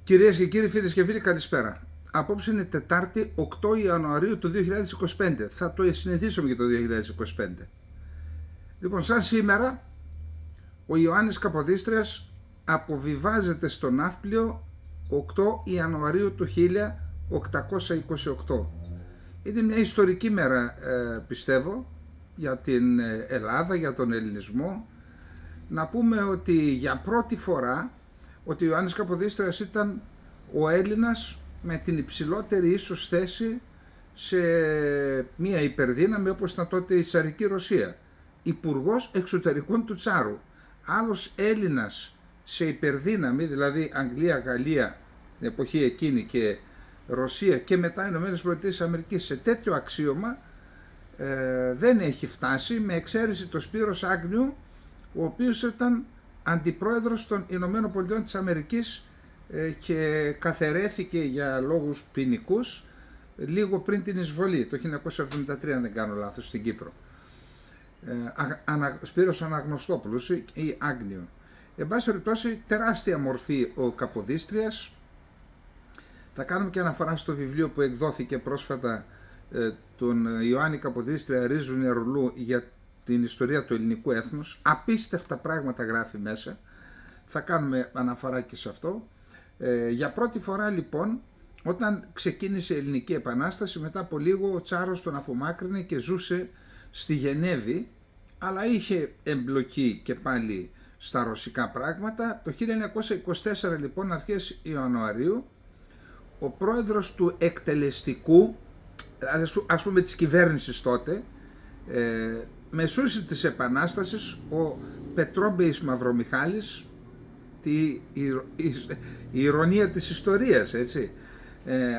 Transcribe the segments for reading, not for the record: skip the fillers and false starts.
Κυρίες και κύριοι, φίλες και φίλοι, καλησπέρα. Απόψε είναι Τετάρτη 8 Ιανουαρίου του 2025. Θα το συνηθίσουμε για το 2025. Λοιπόν, σαν σήμερα, ο Ιωάννης Καποδίστριας αποβιβάζεται στο Ναύπλιο 8 Ιανουαρίου του 1828. Είναι μια ιστορική μέρα, πιστεύω, για την Ελλάδα, για τον ελληνισμό. Να πούμε ότι για πρώτη φορά ότι ο Ιωάννης Καποδίστριας ήταν ο Έλληνας με την υψηλότερη ίσως θέση σε μια υπερδύναμη όπως ήταν τότε η Τσαρική Ρωσία. Υπουργός εξωτερικών του Τσάρου. Άλλος Έλληνας σε υπερδύναμη, δηλαδή Αγγλία, Γαλλία την εποχή εκείνη και Ρωσία και μετά Ηνωμένες Πολιτείες Αμερικής, σε τέτοιο αξίωμα δεν έχει φτάσει, με εξαίρεση το Σπύρος Άγνιου, ο οποίος ήταν αντιπρόεδρος των Ηνωμένων Πολιτειών της Αμερικής και καθαιρέθηκε για λόγους ποινικούς λίγο πριν την εισβολή, το 1973 αν δεν κάνω λάθος, στην Κύπρο. Σπύρος Αναγνωστόπουλος ή Άγνιο. Εν πάση περιπτώσει, τεράστια μορφή ο Καποδίστριας. Θα κάνουμε και αναφορά στο βιβλίο που εκδόθηκε πρόσφατα τον Ιωάννη Καποδίστρια Ρίζου Νερουλού για την ιστορία του ελληνικού έθνους. Απίστευτα πράγματα γράφει μέσα. Θα κάνουμε αναφορά και σε αυτό. Για πρώτη φορά λοιπόν, όταν ξεκίνησε η Ελληνική Επανάσταση, μετά από λίγο ο Τσάρος τον απομάκρυνε και ζούσε στη Γενέβη, αλλά είχε εμπλοκή και πάλι στα ρωσικά πράγματα. Το 1924 λοιπόν, αρχές Ιανουαρίου, ο πρόεδρος του εκτελεστικού, ας πούμε της κυβέρνησης τότε, μεσούση της Επανάστασης, ο Πετρόμπεης Μαυρομιχάλης, η ηρωνία της ιστορίας, έτσι,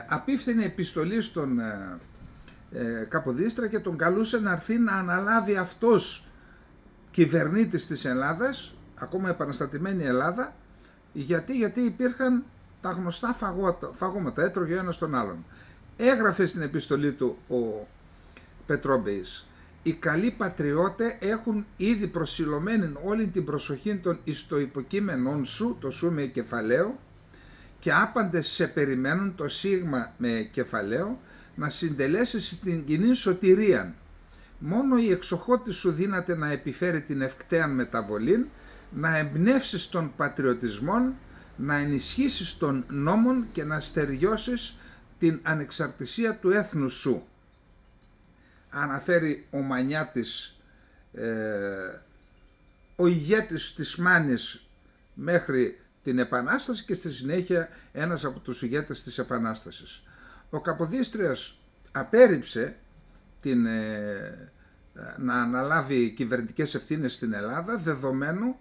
απίφθινε επιστολή στον Καποδίστρα και τον καλούσε να έρθει να αναλάβει αυτός κυβερνήτης της Ελλάδας, ακόμα επαναστατημένη Ελλάδα, γιατί υπήρχαν τα γνωστά φαγώματα, έτρωγε ο ένας τον άλλον. Έγραφε στην επιστολή του ο Πετρόμπεης: «Οι καλοί πατριώτε έχουν ήδη προσιλωμένη όλη την προσοχή των εις το υποκείμενον σου», το σου με κεφαλαίο, «και άπαντες σε περιμένουν το σίγμα με κεφαλαίο, να συντελέσεις την κοινή σωτηρίαν. Μόνο η εξοχότη σου δύναται να επιφέρει την ευκταίαν μεταβολήν, να εμπνεύσεις τον πατριωτισμόν, να ενισχύσεις τον νόμον και να στεριώσεις την ανεξαρτησία του έθνους σου». Αναφέρει ο Μανιάτης, ο ηγέτης της Μάνης μέχρι την Επανάσταση και στη συνέχεια ένας από τους ηγέτες της Επανάστασης. Ο Καποδίστριας απέρριψε να αναλάβει κυβερνητικές ευθύνες στην Ελλάδα, δεδομένου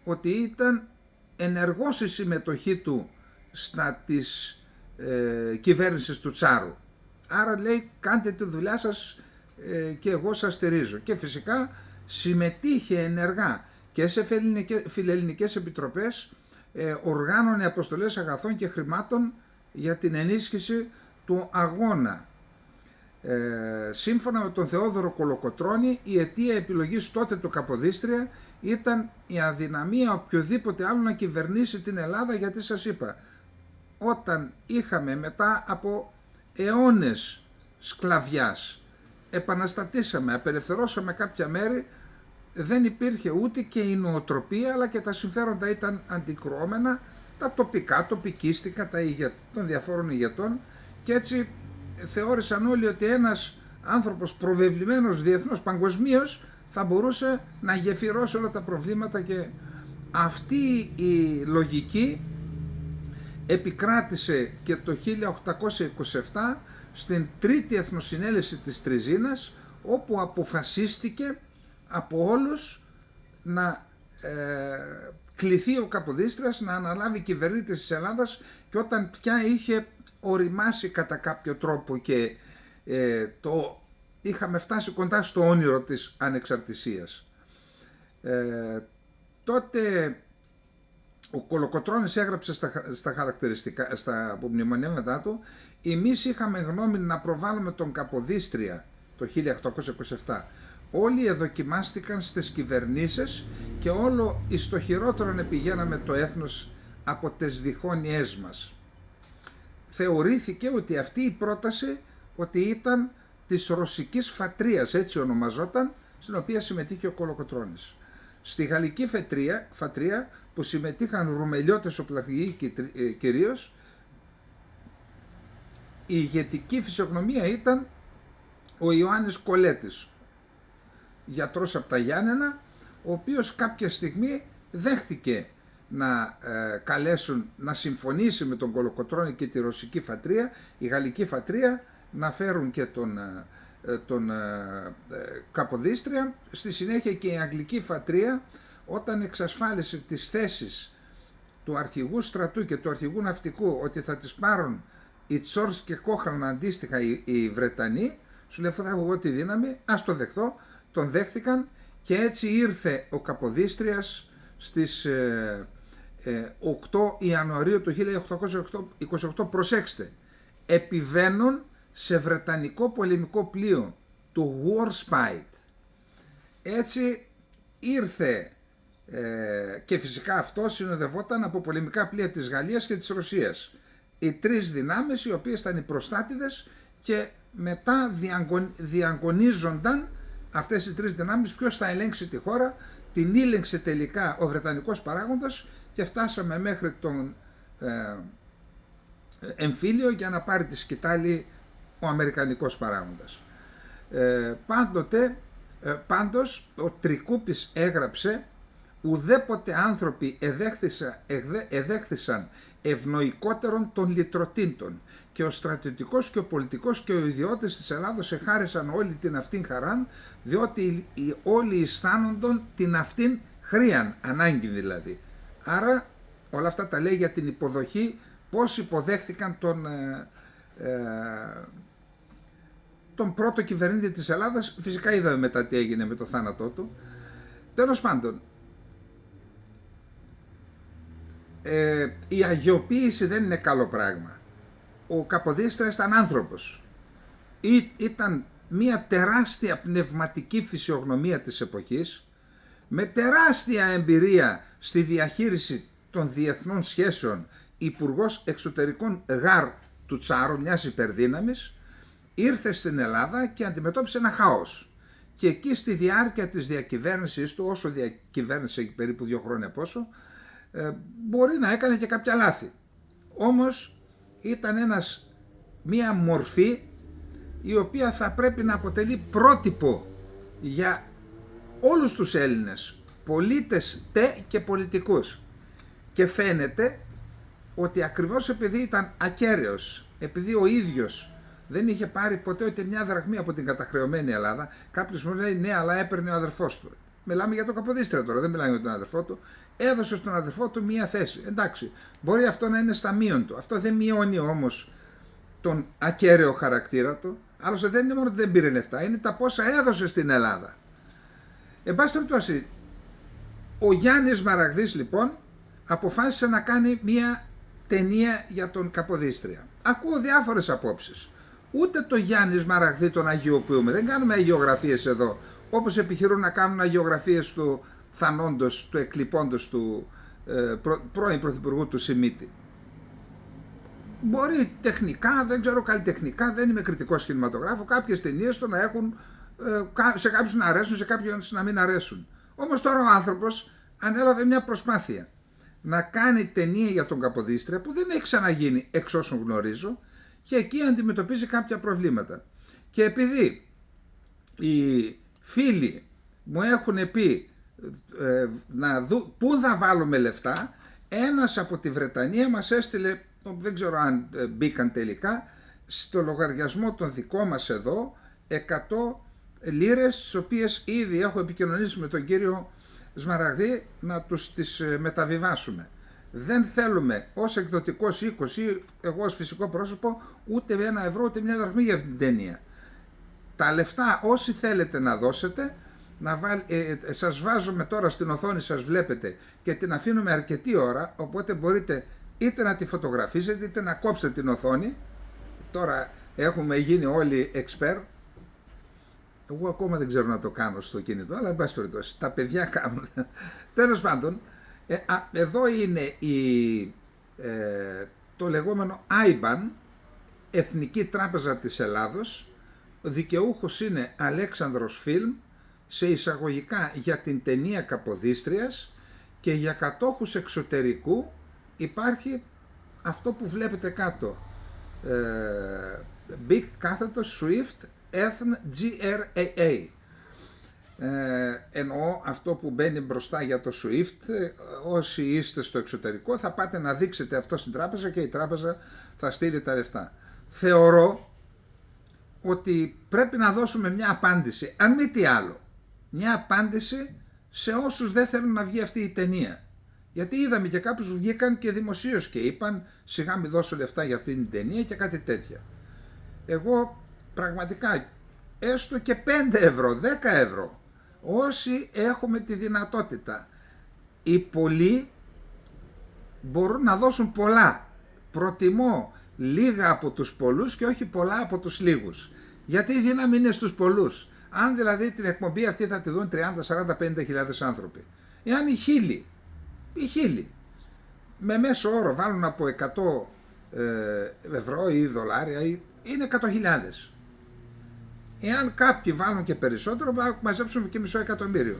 ότι ήταν ενεργός η συμμετοχή του στα της κυβέρνησης του Τσάρου. Άρα λέει, κάντε τη δουλειά σας και εγώ σας στηρίζω. Και φυσικά συμμετείχε ενεργά και σε φιλελληνικές επιτροπές, οργάνωνε αποστολές αγαθών και χρημάτων για την ενίσχυση του αγώνα. Σύμφωνα με τον Θεόδωρο Κολοκοτρώνη, η αιτία επιλογής τότε του Καποδίστρια ήταν η αδυναμία οποιοδήποτε άλλο να κυβερνήσει την Ελλάδα, γιατί σας είπα, όταν είχαμε μετά από αιώνες σκλαβιάς, επαναστατήσαμε, απελευθερώσαμε κάποια μέρη, δεν υπήρχε ούτε και η νοοτροπία, αλλά και τα συμφέροντα ήταν αντικρουόμενα, τα τοπικά, τοπικίστικα, των διαφόρων ηγετών, και έτσι θεώρησαν όλοι ότι ένας άνθρωπος προβεβλημένος διεθνώς παγκοσμίως θα μπορούσε να γεφυρώσει όλα τα προβλήματα, και αυτή η λογική επικράτησε και το 1827 στην Τρίτη Εθνοσυνέλευση της Τριζίνας, όπου αποφασίστηκε από όλους να κληθεί ο Καποδίστριας να αναλάβει κυβερνήτης της Ελλάδας, και όταν πια είχε οριμάσει κατά κάποιο τρόπο και είχαμε φτάσει κοντά στο όνειρο της ανεξαρτησίας. Τότε ο Κολοκοτρώνης έγραψε στα χαρακτηριστικά, στα απομνημονεύματά του: «Εμείς είχαμε γνώμη να προβάλλουμε τον Καποδίστρια το 1827. Όλοι εδοκιμάστηκαν στις κυβερνήσεις και όλο εις το χειρότερον επηγαίναμε το έθνος από τις διχόνοιές μας». θεωρήθηκε ότι αυτή η πρόταση ότι ήταν της Ρωσικής Φατρίας, έτσι ονομαζόταν, στην οποία συμμετείχε ο Κολοκοτρώνης. Στη Γαλλική Φατρία που συμμετείχαν ρουμελιώτες οπλαρχηγοί κυρίως, η ηγετική φυσιογνωμία ήταν ο Ιωάννης Κολέτης, γιατρός από τα Γιάννενα, ο οποίος κάποια στιγμή δέχτηκε να καλέσουν να συμφωνήσει με τον Κολοκοτρώνη και τη Ρωσική Φατρία, η Γαλλική Φατρία, να φέρουν και τον Καποδίστρια. Στη συνέχεια και η Αγγλική Φατρία, όταν εξασφάλισε τις θέσεις του αρχηγού στρατού και του αρχηγού ναυτικού ότι θα τις πάρουν οι Τσόρς και Κόχραν αντίστοιχα οι Βρετανοί, σου λέει θα έχω εγώ τη δύναμη, ας το δεχθώ. Τον δέχτηκαν και έτσι ήρθε ο Καποδίστριας στις 8 Ιανουαρίου του 1828, προσέξτε, επιβαίνουν σε βρετανικό πολεμικό πλοίο, το Warspite. Έτσι ήρθε και φυσικά αυτό συνοδευόταν από πολεμικά πλοία της Γαλλίας και της Ρωσίας. Οι τρεις δυνάμεις οι οποίες ήταν οι προστάτηδες και μετά διαγωνίζονταν αυτές οι τρεις δυνάμεις ποιος θα ελέγξει τη χώρα. Την ήλεγξε τελικά ο Βρετανικός παράγοντας και φτάσαμε μέχρι τον εμφύλιο για να πάρει τη σκητάλη ο Αμερικανικός παράγοντας. Πάντως ο Τρικούπης έγραψε «Ουδέποτε άνθρωποι εδέχθησαν ευνοϊκότερον των λυτρωτήντων και ο στρατιωτικός και ο πολιτικός και ο ιδιώτες της Ελλάδος εχάρισαν όλη την αυτήν χαράν, διότι όλοι αισθάνονταν την αυτήν χρίαν, ανάγκη δηλαδή». Άρα όλα αυτά τα λέει για την υποδοχή, πώς υποδέχθηκαν τον πρώτο κυβερνήτη της Ελλάδας. Φυσικά είδαμε μετά τι έγινε με το θάνατό του. Τέλος πάντων, η αγιοποίηση δεν είναι καλό πράγμα. Ο Καποδίστριας ήταν άνθρωπος. Ήταν μια τεράστια πνευματική φυσιογνωμία της εποχής, με τεράστια εμπειρία στη διαχείριση των διεθνών σχέσεων, υπουργός εξωτερικών γάρ του Τσάρου, μιας υπερδύναμης. Ήρθε στην Ελλάδα και αντιμετώπισε ένα χάος. Και εκεί στη διάρκεια της διακυβέρνησης του, όσο διακυβέρνησε περίπου 2 χρόνια πόσο, μπορεί να έκανε και κάποια λάθη. Όμως ήταν μία μορφή η οποία θα πρέπει να αποτελεί πρότυπο για όλους τους Έλληνες, πολίτες και πολιτικούς. Και φαίνεται ότι ακριβώς επειδή ήταν ακέραιος, επειδή ο ίδιος δεν είχε πάρει ποτέ ούτε μια δραχμή από την καταχρεωμένη Ελλάδα, κάποιος μου λέει ναι, αλλά έπαιρνε ο αδερφός του. Μιλάμε για τον Καποδίστρια τώρα, δεν μιλάμε για τον αδερφό του. Έδωσε στον αδερφό του μία θέση. Εντάξει, μπορεί αυτό να είναι στα μείον του. Αυτό δεν μειώνει όμως τον ακέραιο χαρακτήρα του. Άλλωστε δεν είναι μόνο ότι δεν πήρε λεφτά, είναι τα πόσα έδωσε στην Ελλάδα. Εν πάση περιπτώσει, ο Γιάννης Μαραγδής λοιπόν αποφάσισε να κάνει μία ταινία για τον Καποδίστρια. Ακούω διάφορες απόψεις. Ούτε το Γιάννης Μαραγδή τον αγιοποιούμε, δεν κάνουμε αγιογραφίες εδώ, όπως επιχειρούν να κάνουν αγιογραφίες του θανόντος, του εκλειπώντος του πρώην πρωθυπουργού του Σιμίτη. Μπορεί τεχνικά, δεν ξέρω καλλιτεχνικά, δεν είμαι κριτικός κινηματογράφο, κάποιες ταινίες το να έχουν, σε κάποιους να αρέσουν, σε κάποιους να μην αρέσουν. Όμως τώρα ο άνθρωπος ανέλαβε μια προσπάθεια να κάνει ταινία για τον Καποδίστρια που δεν έχει ξαναγίνει εξ όσων γνωρίζω και εκεί αντιμετωπίζει κάποια προβλήματα. Και επειδή οι φίλοι μου έχουν πει να δω πού θα βάλουμε λεφτά, ένας από τη Βρετανία μας έστειλε, δεν ξέρω αν μπήκαν τελικά, στο λογαριασμό των δικό μας εδώ 100 λίρες, τις οποίες ήδη έχω επικοινωνήσει με τον κύριο Σμαραγδί να τους τις μεταβιβάσουμε. Δεν θέλουμε ως εκδοτικός οίκος ή εγώ ως φυσικό πρόσωπο ούτε 1 ευρώ ούτε 1 δραχμή για αυτήν την ταινία. Τα λεφτά όσοι θέλετε να δώσετε, σας βάζουμε τώρα στην οθόνη, σας βλέπετε και την αφήνουμε αρκετή ώρα, οπότε μπορείτε είτε να τη φωτογραφίσετε είτε να κόψετε την οθόνη. Τώρα έχουμε γίνει όλοι expert. Εγώ ακόμα δεν ξέρω να το κάνω στο κινητό, αλλά εν πάση περιπτώσει τα παιδιά κάνουν. Τέλος πάντων, εδώ είναι το λεγόμενο IBAN, Εθνική Τράπεζα της Ελλάδος, δικαιούχος είναι Αλέξανδρος Φιλμ, σε εισαγωγικά για την ταινία Καποδίστριας, και για κατόχους εξωτερικού υπάρχει αυτό που βλέπετε κάτω, Big κάθετος Swift Ethn GRAA. Εννοώ αυτό που μπαίνει μπροστά για το SWIFT. Όσοι είστε στο εξωτερικό θα πάτε να δείξετε αυτό στην τράπεζα και η τράπεζα θα στείλει τα λεφτά. Θεωρώ ότι πρέπει να δώσουμε μια απάντηση, αν μη τι άλλο, μια απάντηση σε όσους δεν θέλουν να βγει αυτή η ταινία. Γιατί είδαμε και κάποιους που βγήκαν και δημοσίως και είπαν σιγά μη δώσω λεφτά για αυτή την ταινία και κάτι τέτοια. Εγώ πραγματικά, έστω και 5 ευρώ, 10 ευρώ, όσοι έχουμε τη δυνατότητα, οι πολλοί μπορούν να δώσουν πολλά. Προτιμώ λίγα από τους πολλούς και όχι πολλά από τους λίγους. Γιατί η δύναμη είναι στους πολλούς. Αν δηλαδή την εκπομπή αυτή θα τη δουν 30, 40, 50.000 άνθρωποι. Εάν οι χίλιοι με μέσο όρο βάλουν από 100 ευρώ ή δολάρια, είναι 100.000. Εάν κάποιοι βάλουν και περισσότερο, θα μαζέψουμε και μισό εκατομμύριο.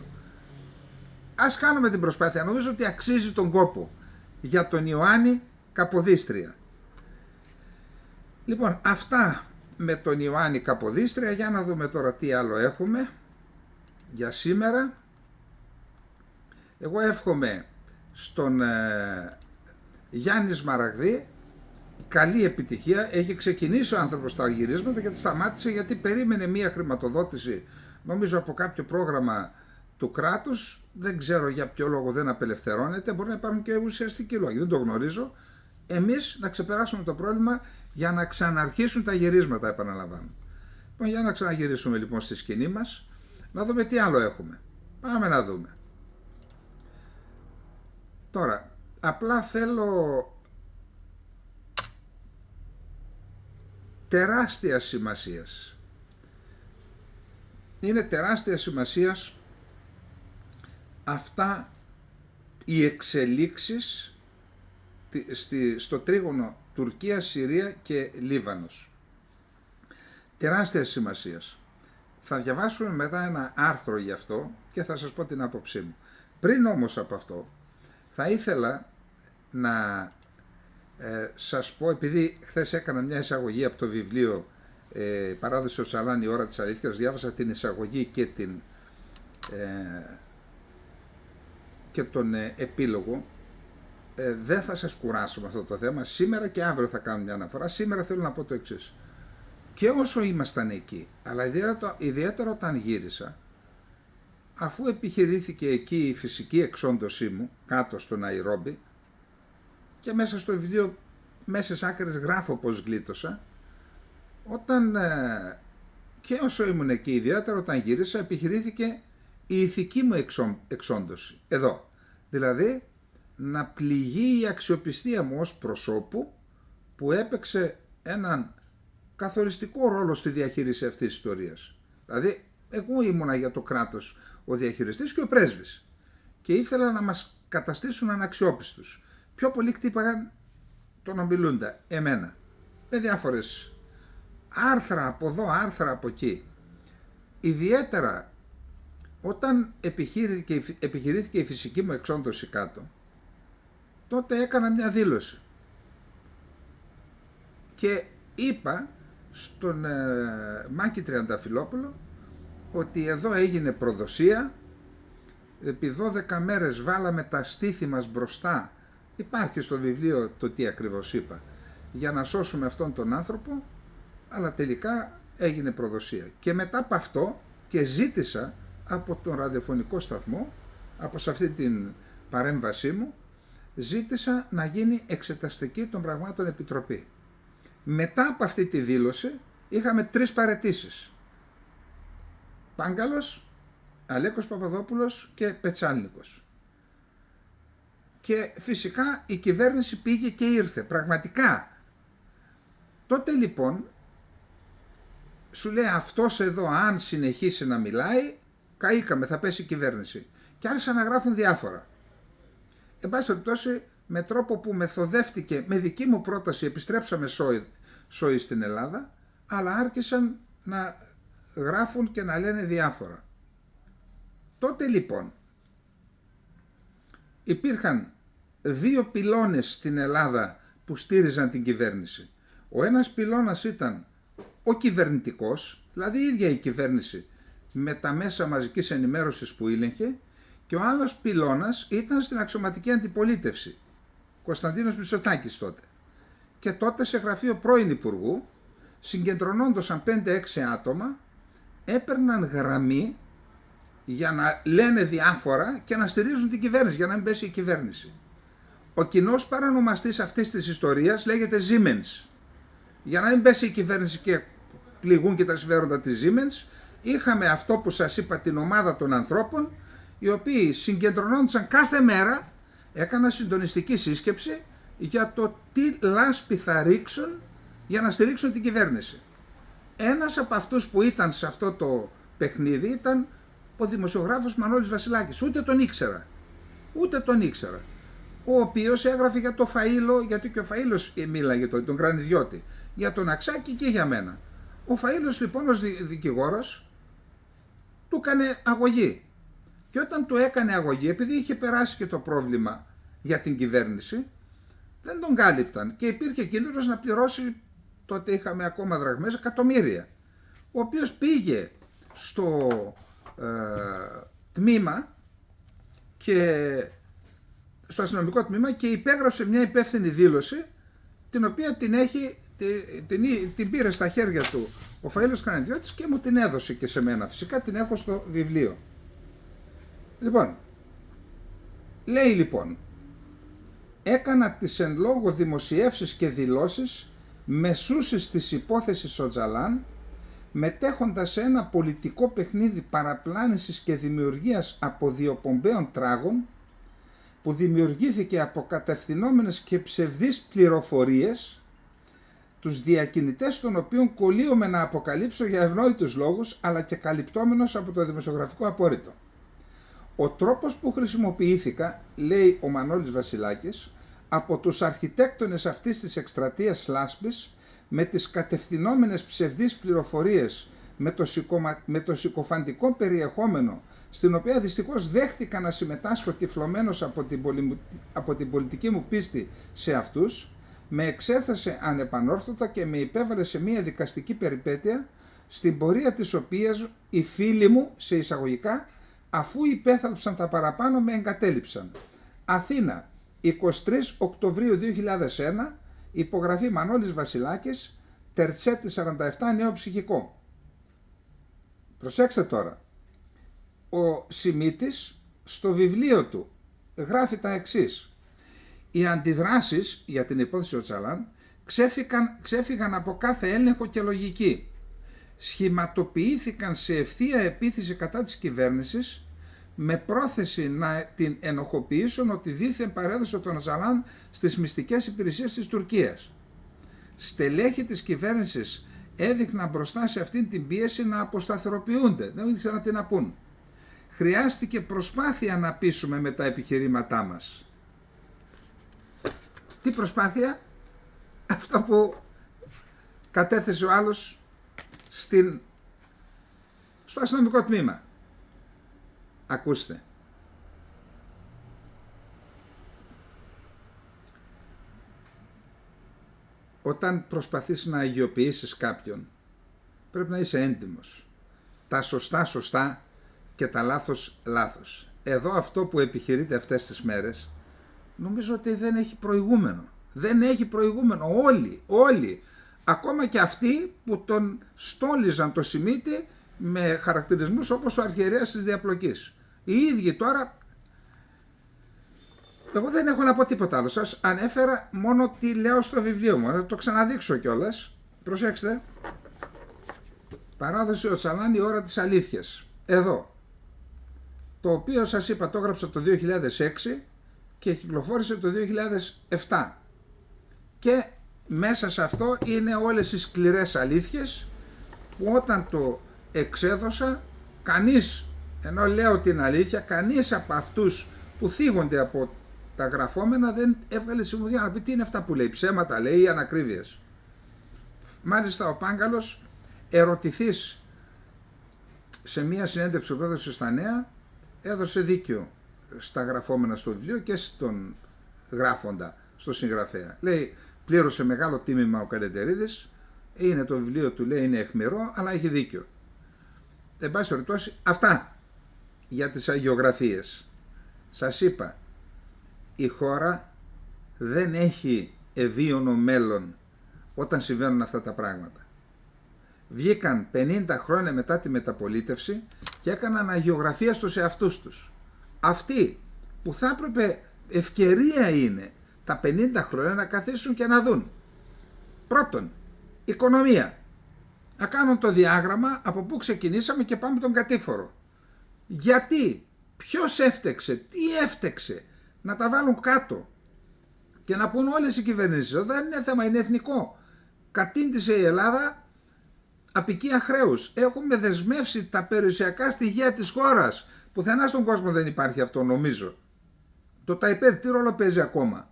Ας κάνουμε την προσπάθεια. Νομίζω ότι αξίζει τον κόπο για τον Ιωάννη Καποδίστρια. Λοιπόν, αυτά με τον Ιωάννη Καποδίστρια. Για να δούμε τώρα τι άλλο έχουμε για σήμερα. Εγώ εύχομαι στον Γιάννη Σμαραγδί καλή επιτυχία. Έχει ξεκινήσει ο άνθρωπος τα γυρίσματα και σταμάτησε γιατί περίμενε μία χρηματοδότηση, νομίζω από κάποιο πρόγραμμα του κράτους. Δεν ξέρω για ποιο λόγο δεν απελευθερώνεται. Μπορεί να υπάρχουν και ουσιαστικοί λόγοι, δεν το γνωρίζω. Εμείς να ξεπεράσουμε το πρόβλημα για να ξαναρχίσουν τα γυρίσματα, επαναλαμβάνω. Λοιπόν, για να ξαναγυρίσουμε λοιπόν στη σκηνή μας, να δούμε τι άλλο έχουμε. Πάμε να δούμε. Τώρα, απλά θέλω τεράστια σημασίας. Είναι τεράστια σημασίας αυτά οι εξελίξεις στο τρίγωνο Τουρκία, Συρία και Λίβανος. Τεράστια σημασίας. Θα διαβάσουμε μετά ένα άρθρο γι' αυτό και θα σας πω την άποψή μου. Πριν όμως από αυτό, θα ήθελα να σας πω, επειδή χθες έκανα μια εισαγωγή από το βιβλίο «Παράδοση ο Τσαλάν, η ώρα της αλήθειας», διάβασα την εισαγωγή και τον επίλογο. Δεν θα σας κουράσω με αυτό το θέμα. Σήμερα και αύριο θα κάνω μια αναφορά. Σήμερα θέλω να πω το εξής. Και όσο ήμασταν εκεί, αλλά ιδιαίτερα όταν γύρισα, αφού επιχειρήθηκε εκεί η φυσική εξόντωσή μου, κάτω στο Ναϊρόμπι, και μέσα στο βιβλίο, μέσες άκρες γράφω πως γλίτωσα, και όσο ήμουν εκεί, ιδιαίτερα όταν γύρισα, επιχειρήθηκε η ηθική μου εξόντωση. Εδώ. Δηλαδή, να πληγεί η αξιοπιστία μου ως προσώπου που έπαιξε έναν καθοριστικό ρόλο στη διαχείριση αυτής της ιστορίας. Δηλαδή, εγώ ήμουνα για το κράτος ο διαχειριστής και ο πρέσβης και ήθελα να μας καταστήσουν αναξιόπιστους. Πιο πολύ χτύπαγαν τον ομιλούντα, εμένα, με διάφορες άρθρα από εδώ, άρθρα από εκεί. Ιδιαίτερα όταν επιχειρήθηκε η φυσική μου εξόντωση κάτω, τότε έκανα μια δήλωση και είπα στον Μάκη Τριανταφυλόπουλο ότι εδώ έγινε προδοσία, επί 12 μέρες βάλαμε τα στήθη μας μπροστά, υπάρχει στο βιβλίο το τι ακριβώς είπα, για να σώσουμε αυτόν τον άνθρωπο, αλλά τελικά έγινε προδοσία. Και μετά από αυτό και ζήτησα από τον ραδιοφωνικό σταθμό, από σε αυτή την παρέμβασή μου, ζήτησα να γίνει εξεταστική των πραγμάτων επιτροπή. Μετά από αυτή τη δήλωση είχαμε 3 παραιτήσεις. Πάγκαλος, Αλέκος Παπαδόπουλος και Πετσάλνικος. Και φυσικά η κυβέρνηση πήγε και ήρθε, πραγματικά. Τότε λοιπόν σου λέει αυτός εδώ αν συνεχίσει να μιλάει, καήκαμε, θα πέσει η κυβέρνηση. Και άρχισαν να γράφουν διάφορα. Εν πάση περιπτώσει, με τρόπο που μεθοδεύτηκε, με δική μου πρόταση επιστρέψαμε σόι στην Ελλάδα, αλλά άρχισαν να γράφουν και να λένε διάφορα. Τότε λοιπόν υπήρχαν δύο πυλώνες στην Ελλάδα που στήριζαν την κυβέρνηση. Ο ένας πυλώνας ήταν ο κυβερνητικός, δηλαδή η ίδια η κυβέρνηση με τα μέσα μαζικής ενημέρωσης που ήλεγχε, και ο άλλος πυλώνας ήταν στην αξιωματική αντιπολίτευση, Κωνσταντίνος Μητσοτάκης τότε. Και τότε σε γραφείο πρώην Υπουργού συγκεντρωνόντουσαν 5-6 άτομα, έπαιρναν γραμμή για να λένε διάφορα και να στηρίζουν την κυβέρνηση, για να μην πέσει η κυβέρνηση. Ο κοινός παρανομαστής αυτής της ιστορίας λέγεται Siemens. Για να μην πέσει η κυβέρνηση και πληγούν και τα συμφέροντα της Siemens, είχαμε αυτό που σας είπα, την ομάδα των ανθρώπων, οι οποίοι συγκεντρωνόντουσαν κάθε μέρα, έκαναν συντονιστική σύσκεψη για το τι λάσπη θα ρίξουν για να στηρίξουν την κυβέρνηση. Ένας από αυτούς που ήταν σε αυτό το παιχνίδι ήταν ο δημοσιογράφος Μανώλης Βασιλάκης. Ούτε τον ήξερα. Ο οποίος έγραφε για το Φαΐλο, γιατί και ο Φαΐλος μίλαγε τον Κρανιδιώτη, για τον Αξάκη και για μένα. Ο Φαΐλος λοιπόν ως δικηγόρος του έκανε αγωγή. Και όταν του έκανε αγωγή, επειδή είχε περάσει και το πρόβλημα για την κυβέρνηση, δεν τον κάλυπταν και υπήρχε κίνδυνος να πληρώσει, τότε είχαμε ακόμα δραχμές, εκατομμύρια. Ο οποίος πήγε στο τμήμα και στο αστυνομικό τμήμα και υπέγραψε μια υπεύθυνη δήλωση, την οποία την πήρε στα χέρια του ο Φαΐλος Κρανιδιώτης και μου την έδωσε και σε μένα. Φυσικά την έχω στο βιβλίο. Λοιπόν, λέει λοιπόν, έκανα τις εν λόγω δημοσιεύσεις και δηλώσεις μεσούσης της υπόθεσης Οτζαλάν, μετέχοντας σε ένα πολιτικό παιχνίδι παραπλάνησης και δημιουργίας αποδιοπομπαίων τράγων, που δημιουργήθηκε από κατευθυνόμενες και ψευδείς πληροφορίες, τους διακινητές των οποίων κολλείομαι να αποκαλύψω για ευνόητους λόγους, αλλά και καλυπτόμενος από το δημοσιογραφικό απόρριτο. Ο τρόπος που χρησιμοποιήθηκα, λέει ο Μανώλης Βασιλάκης, από τους αρχιτέκτονες αυτής της εκστρατείας λάσπης, με τις κατευθυνόμενες ψευδείς πληροφορίες, με το συκοφαντικό περιεχόμενο, στην οποία δυστυχώς δέχτηκα να συμμετάσχω τυφλωμένος από την πολιτική μου πίστη σε αυτούς, με εξέθεσε ανεπανόρθωτα και με υπέβαλε σε μια δικαστική περιπέτεια, στην πορεία της οποίας οι φίλοι μου, σε εισαγωγικά, αφού υπέθαλψαν τα παραπάνω, με εγκατέλειψαν. Αθήνα, 23 Οκτωβρίου 2001, υπογραφή Μανώλης Βασιλάκης, Τερτσέτη 47, νέο ψυχικό. Προσέξτε τώρα. Ο Σιμίτης στο βιβλίο του γράφει τα εξής. Οι αντιδράσεις για την υπόθεση Οτζαλάν ξέφυγαν από κάθε έλεγχο και λογική. Σχηματοποιήθηκαν σε ευθεία επίθεση κατά της κυβέρνησης, με πρόθεση να την ενοχοποιήσουν ότι δήθεν παρέδωσε τον Οτζαλάν στις μυστικές υπηρεσίες της Τουρκίας. Στελέχη της κυβέρνησης έδειχναν μπροστά σε αυτήν την πίεση να αποσταθεροποιούνται, δεν ήξεραν τι να πούν. Χρειάστηκε προσπάθεια να πείσουμε με τα επιχειρήματά μας. Τι προσπάθεια? Αυτό που κατέθεσε ο άλλος στο αστυνομικό τμήμα. Ακούστε. Όταν προσπαθείς να αγιοποιήσεις κάποιον, πρέπει να είσαι έντιμος. Τα σωστά σωστά και τα λάθος λάθος. Εδώ αυτό που επιχειρείται αυτές τις μέρες, νομίζω ότι δεν έχει προηγούμενο. Δεν έχει προηγούμενο. Όλοι. Ακόμα και αυτοί που τον στόλιζαν το Σιμίτη με χαρακτηρισμούς όπως ο αρχιερέας της Διαπλοκής. Οι ίδιοι τώρα, εγώ δεν έχω να πω τίποτα άλλο. Σας ανέφερα μόνο τι λέω στο βιβλίο μου. Θα το ξαναδείξω κιόλας. Προσέξτε. Παράδοση Οτζαλάν, η ώρα της αλήθειας. Εδώ. Το οποίο σας είπα το έγραψα το 2006 και κυκλοφόρησε το 2007. Και μέσα σε αυτό είναι όλες οι σκληρές αλήθειες που όταν το εξέδωσα, κανείς, ενώ λέω την αλήθεια, κανείς από αυτούς που θίγονται από Τα γραφόμενα δεν έβγαλε συμμορία να πει τι είναι αυτά που λέει, ψέματα λέει ή ανακρίβειες. Μάλιστα ο Πάγκαλος, ερωτηθείς σε μία συνέντευξη που έδωσε στα Νέα, έδωσε δίκιο στα γραφόμενα στο βιβλίο και στον γράφοντα, στο συγγραφέα. Λέει, πλήρωσε μεγάλο τίμημα ο Καλεντερίδης, είναι το βιβλίο του, λέει, είναι αιχμηρό, αλλά έχει δίκιο. Εν πάση περιπτώσει, αυτά για τις αγιογραφίες. Σας είπα, η χώρα δεν έχει ευίωνο μέλλον όταν συμβαίνουν αυτά τα πράγματα. Βγήκαν 50 χρόνια μετά τη μεταπολίτευση και έκαναν αγιογραφία στους εαυτούς τους. Αυτοί που θα έπρεπε, ευκαιρία είναι τα 50 χρόνια να καθίσουν και να δουν. Πρώτον, οικονομία. Να κάνουν το διάγραμμα από πού ξεκινήσαμε και πάμε τον κατήφορο. Γιατί, ποιος έφτεξε, τι έφτεξε, να τα βάλουν κάτω και να πούν όλες οι κυβερνήσεις. Εδώ δεν είναι θέμα, είναι εθνικό. Κατήντησε η Ελλάδα απικία χρέους. Έχουμε δεσμεύσει τα περιουσιακά στοιχεία της χώρας. Πουθενά στον κόσμο δεν υπάρχει αυτό, νομίζω. Το ΤΑΙΠΕΔ τι ρόλο παίζει ακόμα?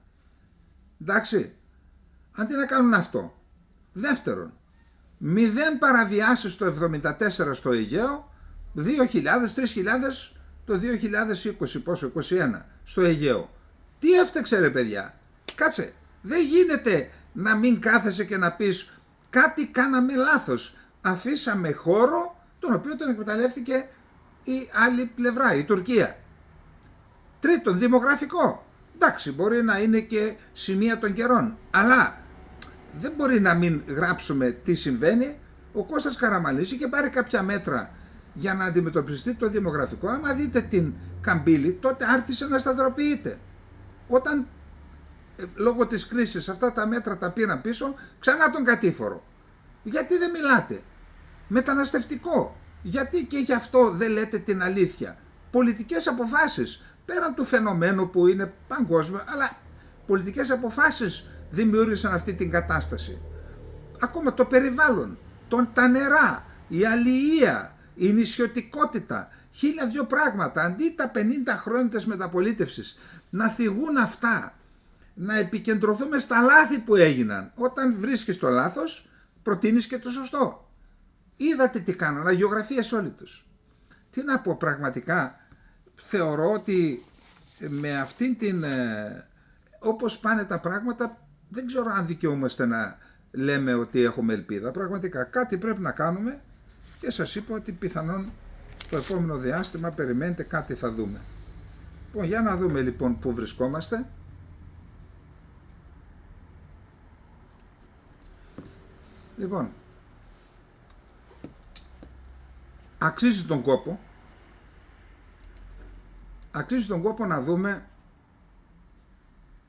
Εντάξει, αντί να κάνουν αυτό. Δεύτερον, 0 παραβιάσεις το 1974 στο Αιγαίο, 2.000, 3.000 το 2020, πόσο, 21 στο Αιγαίο. Τι έφταξε ρε παιδιά? Κάτσε, δεν γίνεται να μην κάθεσαι και να πεις κάτι κάναμε λάθος. Αφήσαμε χώρο τον οποίο τον εκμεταλλεύτηκε η άλλη πλευρά, η Τουρκία. Τρίτον, δημογραφικό. Εντάξει, μπορεί να είναι και σημεία των καιρών, αλλά δεν μπορεί να μην γράψουμε τι συμβαίνει. Ο Κώστας Καραμανλής είχε πάρει κάποια μέτρα για να αντιμετωπιστεί το δημογραφικό. Άμα δείτε την καμπύλη, τότε άρχισε να σταθεροποιείται. Όταν λόγω της κρίσης αυτά τα μέτρα τα πήραν πίσω, ξανά τον κατήφορο. Γιατί δεν μιλάτε? Μεταναστευτικό. Γιατί και γι' αυτό δεν λέτε την αλήθεια? Πολιτικές αποφάσεις, πέραν του φαινομένου που είναι παγκόσμιο, αλλά πολιτικές αποφάσεις δημιούργησαν αυτή την κατάσταση. Ακόμα το περιβάλλον, τα νερά, η αλληλεία, η νησιωτικότητα, 1002 πράγματα. Αντί τα 50 χρόνια της μεταπολίτευσης να θυγούν αυτά, να επικεντρωθούμε στα λάθη που έγιναν. Όταν βρίσκεις το λάθος, προτείνεις και το σωστό. Είδατε τι κάνουν, αγιογραφίες όλοι τους. Τι να πω, πραγματικά θεωρώ ότι με αυτήν την, όπως πάνε τα πράγματα, δεν ξέρω αν δικαιούμαστε να λέμε ότι έχουμε ελπίδα. Πραγματικά κάτι πρέπει να κάνουμε και σας είπα ότι πιθανόν το επόμενο διάστημα περιμένετε κάτι θα δούμε. Λοιπόν, για να δούμε λοιπόν πού βρισκόμαστε. Λοιπόν, αξίζει τον κόπο να δούμε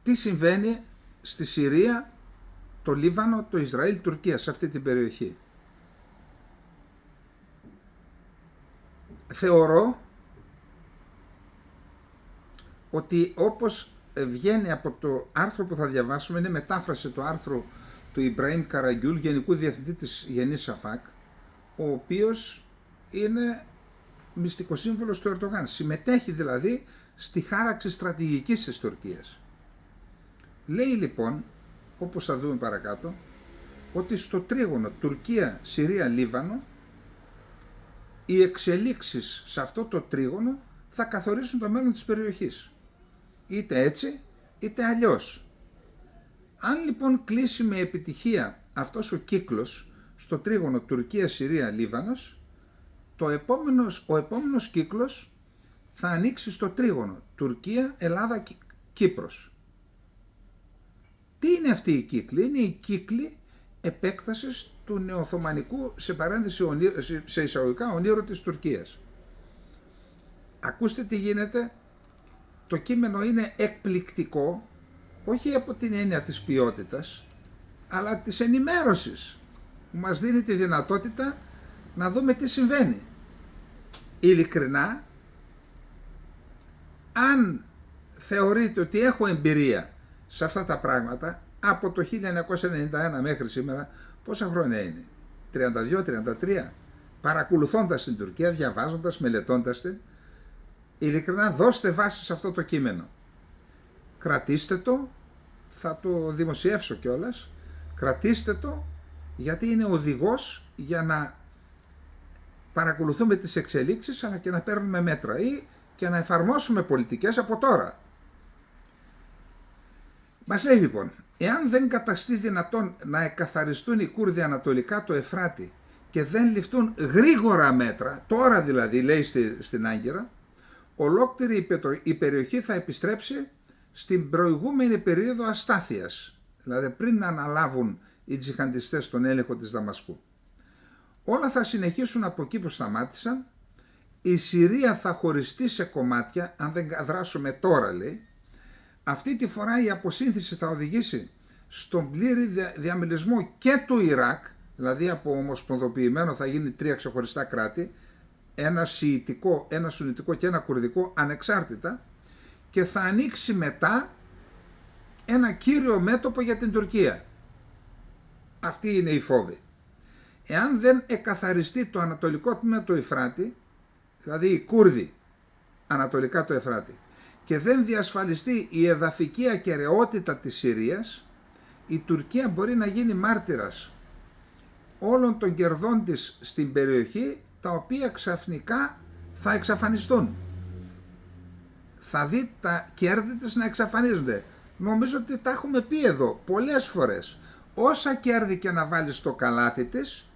τι συμβαίνει στη Συρία, το Λίβανο, το Ισραήλ, Τουρκία, σε αυτή την περιοχή. Θεωρώ ότι όπως βγαίνει από το άρθρο που θα διαβάσουμε, είναι μετάφραση του άρθρου του Ιμπραήμ Καραγιούλ, Γενικού Διευθυντή της Γενής Σαφάκ, ο οποίος είναι μυστικοσύμβουλος του Ερντογάν. Συμμετέχει δηλαδή στη χάραξη στρατηγικής της Τουρκίας. Λέει λοιπόν, όπως θα δούμε παρακάτω, ότι στο τρίγωνο Τουρκία, Συρία, Λίβανο, οι εξελίξεις σε αυτό το τρίγωνο θα καθορίσουν το μέλλον της περιοχής. Είτε έτσι, είτε αλλιώς. Αν λοιπόν κλείσει με επιτυχία αυτός ο κύκλος στο τρίγωνο Τουρκία, Συρία, Λίβανος, ο επόμενος κύκλος θα ανοίξει στο τρίγωνο Τουρκία, Ελλάδα, Κύπρος. Τι είναι αυτή η κύκλη? Είναι η κύκλη επέκτασης του νεοοθωμανικού, σε παρένθεση σε εισαγωγικά, ονείρου της Τουρκίας. Ακούστε τι γίνεται. Το κείμενο είναι εκπληκτικό, όχι από την έννοια της ποιότητας, αλλά της ενημέρωσης, που μας δίνει τη δυνατότητα να δούμε τι συμβαίνει. Ειλικρινά, αν θεωρείτε ότι έχω εμπειρία σε αυτά τα πράγματα, από το 1991 μέχρι σήμερα, πόσα χρόνια είναι? 32-33, παρακολουθώντας την Τουρκία, διαβάζοντας, μελετώντας την, ειλικρινά δώστε βάση σε αυτό το κείμενο. κρατήστε το, θα το δημοσιεύσω κιόλας, κρατήστε το, γιατί είναι οδηγός για να παρακολουθούμε τις εξελίξεις, αλλά και να παίρνουμε μέτρα ή και να εφαρμόσουμε πολιτικές από τώρα. Μας λέει λοιπόν, εάν δεν καταστεί δυνατόν να εκαθαριστούν οι Κούρδοι ανατολικά το Εφράτη και δεν ληφθούν γρήγορα μέτρα, τώρα δηλαδή λέει στην Άγκυρα, ολόκληρη η περιοχή θα επιστρέψει στην προηγούμενη περίοδο αστάθειας, δηλαδή πριν να αναλάβουν οι τζιχαντιστές τον έλεγχο της Δαμασκού. Όλα θα συνεχίσουν από εκεί που σταμάτησαν, η Συρία θα χωριστεί σε κομμάτια, αν δεν δράσουμε τώρα λέει, αυτή τη φορά η αποσύνθεση θα οδηγήσει στον πλήρη διαμελισμό και του Ιράκ, δηλαδή από ομοσπονδοποιημένο θα γίνει 3 ξεχωριστά κράτη, ένα σιητικό, ένα σουνιτικό και ένα κουρδικό ανεξάρτητα, και θα ανοίξει μετά ένα κύριο μέτωπο για την Τουρκία. Αυτή είναι η φόβη. Εάν δεν εκαθαριστεί το ανατολικό τμήμα του Εφράτη, δηλαδή οι Κούρδοι ανατολικά του Εφράτη, και δεν διασφαλιστεί η εδαφική ακεραιότητα της Συρίας, η Τουρκία μπορεί να γίνει μάρτυρας όλων των κερδών της στην περιοχή, τα οποία ξαφνικά θα εξαφανιστούν. Θα δει τα κέρδη της να εξαφανίζονται. Νομίζω ότι τα έχουμε πει εδώ πολλές φορές. Όσα κέρδη και να βάλει στο καλάθι της,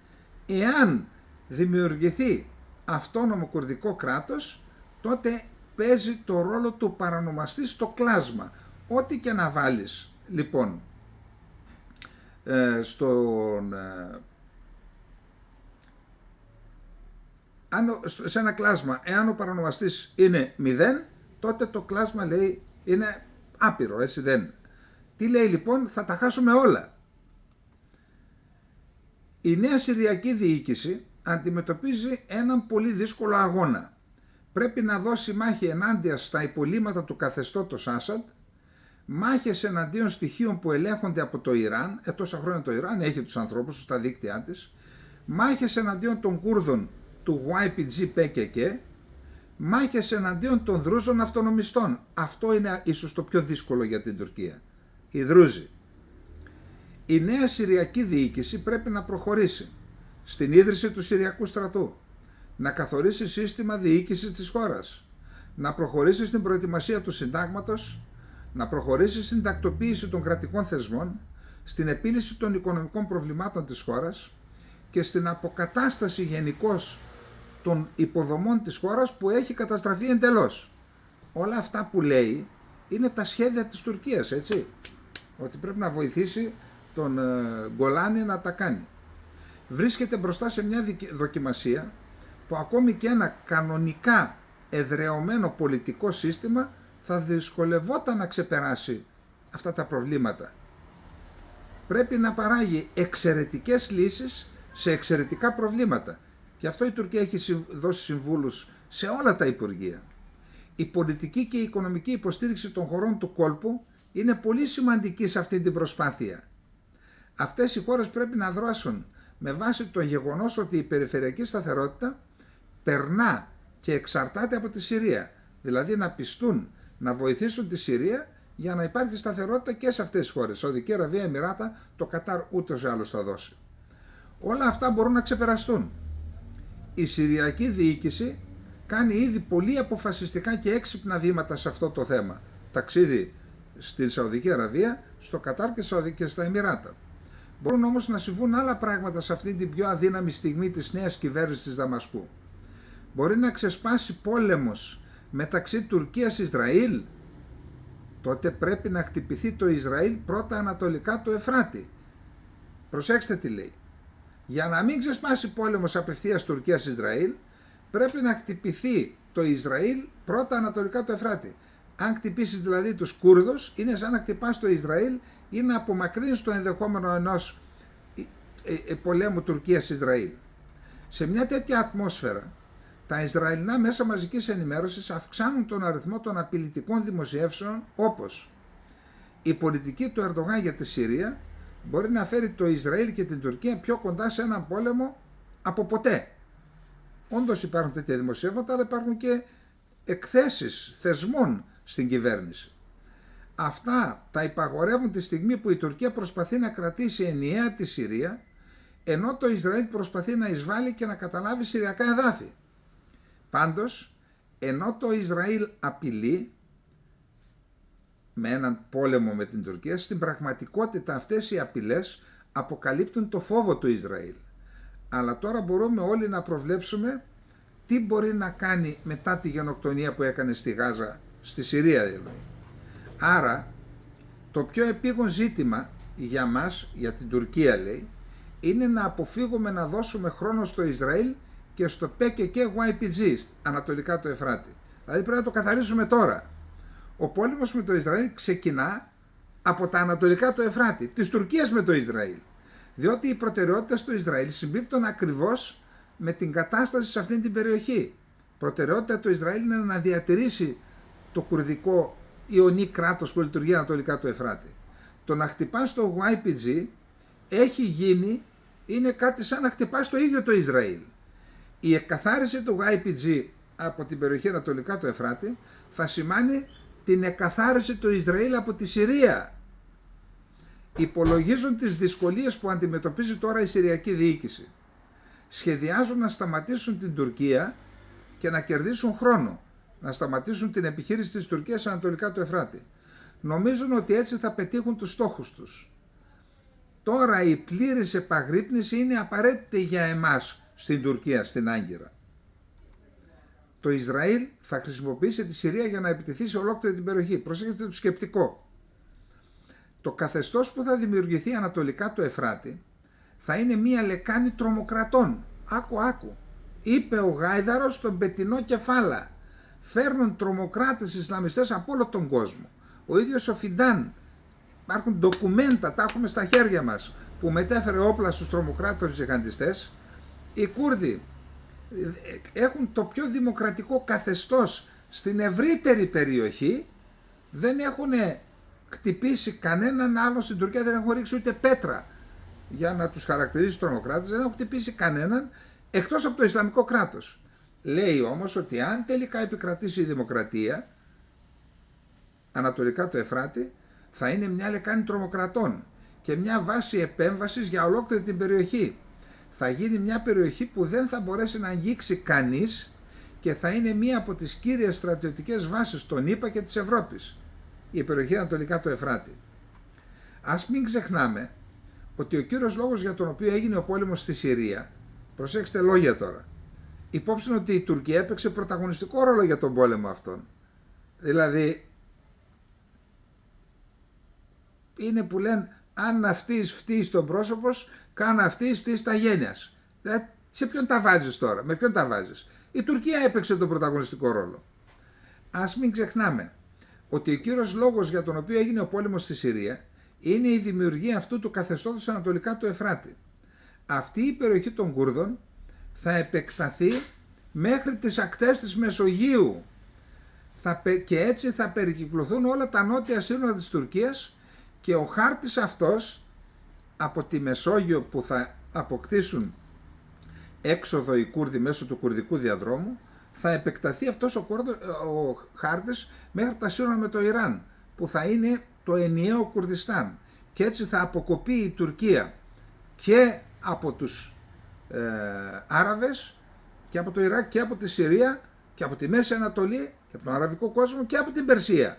εάν δημιουργηθεί αυτόνομο κουρδικό κράτος, τότε παίζει το ρόλο του παρανομαστή στο κλάσμα. Ό,τι και να βάλεις λοιπόν σε ένα κλάσμα, εάν ο παρανομαστής είναι 0, τότε το κλάσμα λέει είναι άπειρο, έτσι δεν. Τι λέει λοιπόν, θα τα χάσουμε όλα. Η νέα Συριακή διοίκηση αντιμετωπίζει έναν πολύ δύσκολο αγώνα. Πρέπει να δώσει μάχη ενάντια στα υπολείμματα του καθεστώτος Άσαντ, μάχες εναντίον στοιχείων που ελέγχονται από το Ιράν, τόσα χρόνια το Ιράν έχει τους ανθρώπους στα δίκτυά της, μάχες εναντίον των Κούρδων του YPG PKK, μάχες εναντίον των Δρούζων αυτονομιστών. Αυτό είναι ίσως το πιο δύσκολο για την Τουρκία. Οι Δρούζοι. Η νέα Συριακή διοίκηση πρέπει να προχωρήσει στην ίδρυση του Συριακού στρατού, να καθορίσει σύστημα διοίκησης της χώρας, να προχωρήσει στην προετοιμασία του συντάγματος, να προχωρήσει στην τακτοποίηση των κρατικών θεσμών, στην επίλυση των οικονομικών προβλημάτων της χώρας και στην αποκατάσταση γενικώς των υποδομών της χώρας που έχει καταστραφεί εντελώς. Όλα αυτά που λέει είναι τα σχέδια της Τουρκίας, έτσι, ότι πρέπει να βοηθήσει τον Γκολάνι να τα κάνει. Βρίσκεται μπροστά σε μια δοκιμασία που ακόμη και ένα κανονικά εδραιωμένο πολιτικό σύστημα θα δυσκολευόταν να ξεπεράσει αυτά τα προβλήματα. Πρέπει να παράγει εξαιρετικές λύσεις σε εξαιρετικά προβλήματα. Γι' αυτό η Τουρκία έχει δώσει συμβούλους σε όλα τα υπουργεία. Η πολιτική και η οικονομική υποστήριξη των χωρών του κόλπου είναι πολύ σημαντική σε αυτή την προσπάθεια. Αυτές οι χώρες πρέπει να δράσουν με βάση το γεγονός ότι η περιφερειακή σταθερότητα περνά και εξαρτάται από τη Συρία. Δηλαδή να πιστούν να βοηθήσουν τη Συρία για να υπάρχει σταθερότητα και σε αυτές τις χώρες. Σαουδική Αραβία, Εμιράτα, το Κατάρ ούτως ή άλλως θα δώσει. Όλα αυτά μπορούν να ξεπεραστούν. Η Συριακή διοίκηση κάνει ήδη πολύ αποφασιστικά και έξυπνα βήματα σε αυτό το θέμα. Ταξίδι στην Σαουδική Αραβία, στο Κατάρ και στα Εμιράτα. Μπορούν όμως να συμβούν άλλα πράγματα σε αυτή την πιο αδύναμη στιγμή της νέας κυβέρνησης της Δαμασκού. Μπορεί να ξεσπάσει πόλεμος μεταξύ Τουρκίας-Ισραήλ. Τότε πρέπει να χτυπηθεί το Ισραήλ πρώτα ανατολικά του Εφράτη. Προσέξτε τι λέει. Για να μην ξεσπάσει πόλεμος απευθείας Τουρκίας-Ισραήλ, πρέπει να χτυπηθεί το Ισραήλ πρώτα ανατολικά του Εφράτη. Αν χτυπήσεις δηλαδή τους Κούρδους, είναι σαν να χτυπάς το Ισραήλ ή να απομακρύνεις το ενδεχόμενο ενός πολέμου Τουρκίας-Ισραήλ. Σε μια τέτοια ατμόσφαιρα, τα Ισραηλινά μέσα μαζικής ενημέρωσης αυξάνουν τον αριθμό των απειλητικών δημοσιεύσεων, όπως η πολιτική του Ερντογάν για τη Συρία μπορεί να φέρει το Ισραήλ και την Τουρκία πιο κοντά σε έναν πόλεμο από ποτέ. Όντως υπάρχουν τέτοια δημοσιεύματα, αλλά υπάρχουν και εκθέσεις θεσμών στην κυβέρνηση. αυτά τα υπαγορεύουν τη στιγμή που η Τουρκία προσπαθεί να κρατήσει ενιαία τη Συρία, ενώ το Ισραήλ προσπαθεί να εισβάλλει και να καταλάβει συριακά εδάφη. Πάντως, ενώ το Ισραήλ απειλεί με έναν πόλεμο με την Τουρκία, στην πραγματικότητα αυτές οι απειλές αποκαλύπτουν το φόβο του Ισραήλ. Αλλά τώρα μπορούμε όλοι να προβλέψουμε τι μπορεί να κάνει μετά τη γενοκτονία που έκανε στη Γάζα, στη Συρία δηλαδή. Άρα, το πιο επίγον ζήτημα για μας, για την Τουρκία λέει, είναι να αποφύγουμε να δώσουμε χρόνο στο Ισραήλ και στο PKK-YPG, ανατολικά του Εφράτη. Δηλαδή πρέπει να το καθαρίσουμε τώρα. Ο πόλεμος με το Ισραήλ ξεκινά από τα ανατολικά του Εφράτη, της Τουρκίας με το Ισραήλ. Διότι οι προτεραιότητες του Ισραήλ συμπίπτουν ακριβώς με την κατάσταση σε αυτήν την περιοχή. Προτεραιότητα του Ισραήλ είναι να διατηρήσει το κουρδικό Ιωνί κράτος που λειτουργεί ανατολικά του Εφράτη. Το να χτυπάς το YPG έχει γίνει, είναι κάτι σαν να χτυπάς το ίδιο το Ισραήλ. Η εκκαθάριση του YPG από την περιοχή ανατολικά του Εφράτη θα σημάνει την εκκαθάριση του Ισραήλ από τη Συρία. Υπολογίζουν τις δυσκολίες που αντιμετωπίζει τώρα η Συριακή διοίκηση. Σχεδιάζουν να σταματήσουν την Τουρκία και να κερδίσουν χρόνο. Να σταματήσουν την επιχείρηση της Τουρκίας ανατολικά του Εφράτη. Νομίζουν ότι έτσι θα πετύχουν τους στόχους τους. Τώρα η πλήρης επαγρύπνηση είναι απαραίτητη για εμάς στην Τουρκία, στην Άγκυρα. Το Ισραήλ θα χρησιμοποιήσει τη Συρία για να επιτεθεί σε ολόκληρη την περιοχή. Προσέξτε το σκεπτικό. Το καθεστώς που θα δημιουργηθεί ανατολικά του Εφράτη θα είναι μία λεκάνη τρομοκρατών. Άκου. Είπε ο Γάιδαρος στον Πετεινό Κεφάλα. Φέρνουν τρομοκράτες Ισλαμιστές από όλο τον κόσμο. Ο ίδιος ο Φιντάν. Υπάρχουν ντοκουμέντα, τα έχουμε στα χέρια μας, που μετέφερε όπλα στους τρομοκράτες τζιχαντιστές. Οι Κούρδοι έχουν το πιο δημοκρατικό καθεστώς στην ευρύτερη περιοχή, δεν έχουν χτυπήσει κανέναν άλλο στην Τουρκία, δεν έχουν ρίξει ούτε πέτρα για να τους χαρακτηρίσει τρομοκράτες, δεν έχουν χτυπήσει κανέναν εκτός από το Ισλαμικό κράτος. Λέει όμως ότι αν τελικά επικρατήσει η δημοκρατία ανατολικά του Εφράτη, θα είναι μια λεκάνη τρομοκρατών και μια βάση επέμβασης για ολόκληρη την περιοχή. Θα γίνει μια περιοχή που δεν θα μπορέσει να αγγίξει κανείς και θα είναι μία από τις κύριες στρατιωτικές βάσεις των ΗΠΑ και της Ευρώπης, η περιοχή ανατολικά του Εφράτη. Ας μην ξεχνάμε ότι ο κύριος λόγος για τον οποίο έγινε ο πόλεμος στη Συρία, προσέξτε λόγια τώρα, υπόψη ότι η Τουρκία έπαιξε πρωταγωνιστικό ρόλο για τον πόλεμο αυτόν. Δηλαδή, είναι που λένε αν αυτής φτύεις τον πρόσωπος, καν αυτής φτύεις τα γένειας. Σε ποιον τα βάζεις τώρα, με ποιον τα βάζεις. Η Τουρκία έπαιξε τον πρωταγωνιστικό ρόλο. Ας μην ξεχνάμε ότι ο κύριος λόγος για τον οποίο έγινε ο πόλεμος στη Συρία είναι η δημιουργία αυτού του καθεστώτος ανατολικά του Εφράτη. Αυτή η περιοχή των Κούρδων θα επεκταθεί μέχρι τις ακτές της Μεσογείου και έτσι θα περικυκλωθούν όλα τα νότια σύνορα της Τουρκίας και ο χάρτης αυτός από τη Μεσόγειο που θα αποκτήσουν έξοδο οι Κούρδοι μέσω του κουρδικού διαδρόμου, θα επεκταθεί αυτός ο χάρτης μέχρι τα σύνορα με το Ιράν, που θα είναι το ενιαίο Κουρδιστάν. Και έτσι θα αποκοπεί η Τουρκία και από τους Άραβες και από το Ιράκ και από τη Συρία και από τη Μέση Ανατολή και από τον Αραβικό κόσμο και από την Περσία.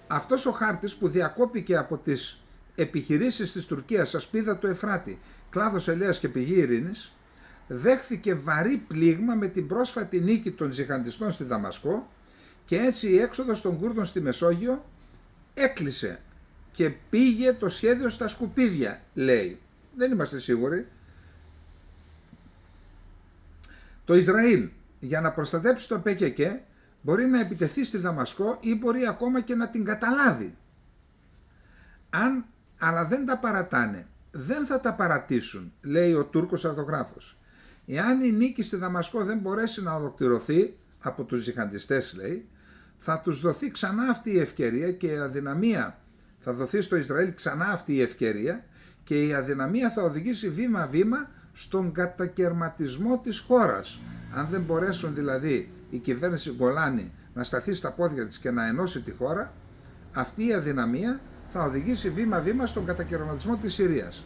Αυτός ο χάρτης που διακόπηκε από τις επιχειρήσεις της Τουρκίας, ασπίδα του Εφράτη, κλάδος ελέας και πηγή ειρήνης, δέχθηκε βαρύ πλήγμα με την πρόσφατη νίκη των τζιχαντιστών στη Δαμασκό και έτσι η έξοδος των Κούρδων στη Μεσόγειο έκλεισε και πήγε το σχέδιο στα σκουπίδια, λέει. Δεν είμαστε σίγουροι. Το Ισραήλ για να προστατέψει το PKK μπορεί να επιτεθεί στη Δαμασκό ή μπορεί ακόμα και να την καταλάβει. Αλλά δεν τα παρατάνε, δεν θα τα παρατήσουν, λέει ο Τούρκος αρτογράφος. Εάν η νίκη στη Δαμασκό δεν μπορέσει να ολοκληρωθεί από τους τζιχαντιστές, λέει, θα τους δοθεί ξανά αυτή η ευκαιρία και η αδυναμία θα δοθεί στο Ισραήλ ξανά αυτή η ευκαιρία και η αδυναμία θα οδηγήσει βήμα-βήμα στον κατακερματισμό της χώρας. Αν δεν μπορέσουν δηλαδή η κυβέρνηση Γκολάνη να σταθεί στα πόδια της και να ενώσει τη χώρα, αυτή η αδυναμία θα οδηγήσει βήμα-βήμα στον κατακαιρματισμό της Συρίας.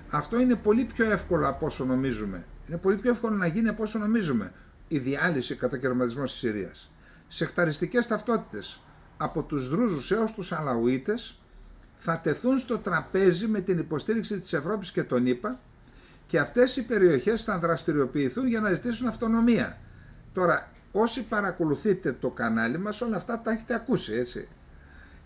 Αυτό είναι πολύ πιο εύκολο από όσο νομίζουμε. Είναι πολύ πιο εύκολο να γίνει από όσο νομίζουμε η διάλυση, κατακαιρματισμός της Συρίας. Σεχταριστικές ταυτότητες από τους Δρούζους έως τους Αλαουίτες θα τεθούν στο τραπέζι με την υποστήριξη της Ευρώπης και των ΗΠΑ και αυτές οι περιοχές θα δραστηριοποιηθούν για να ζητήσουν αυτονομία. Τώρα, όσοι παρακολουθείτε το κανάλι μας, όλα αυτά τα έχετε ακούσει, έτσι.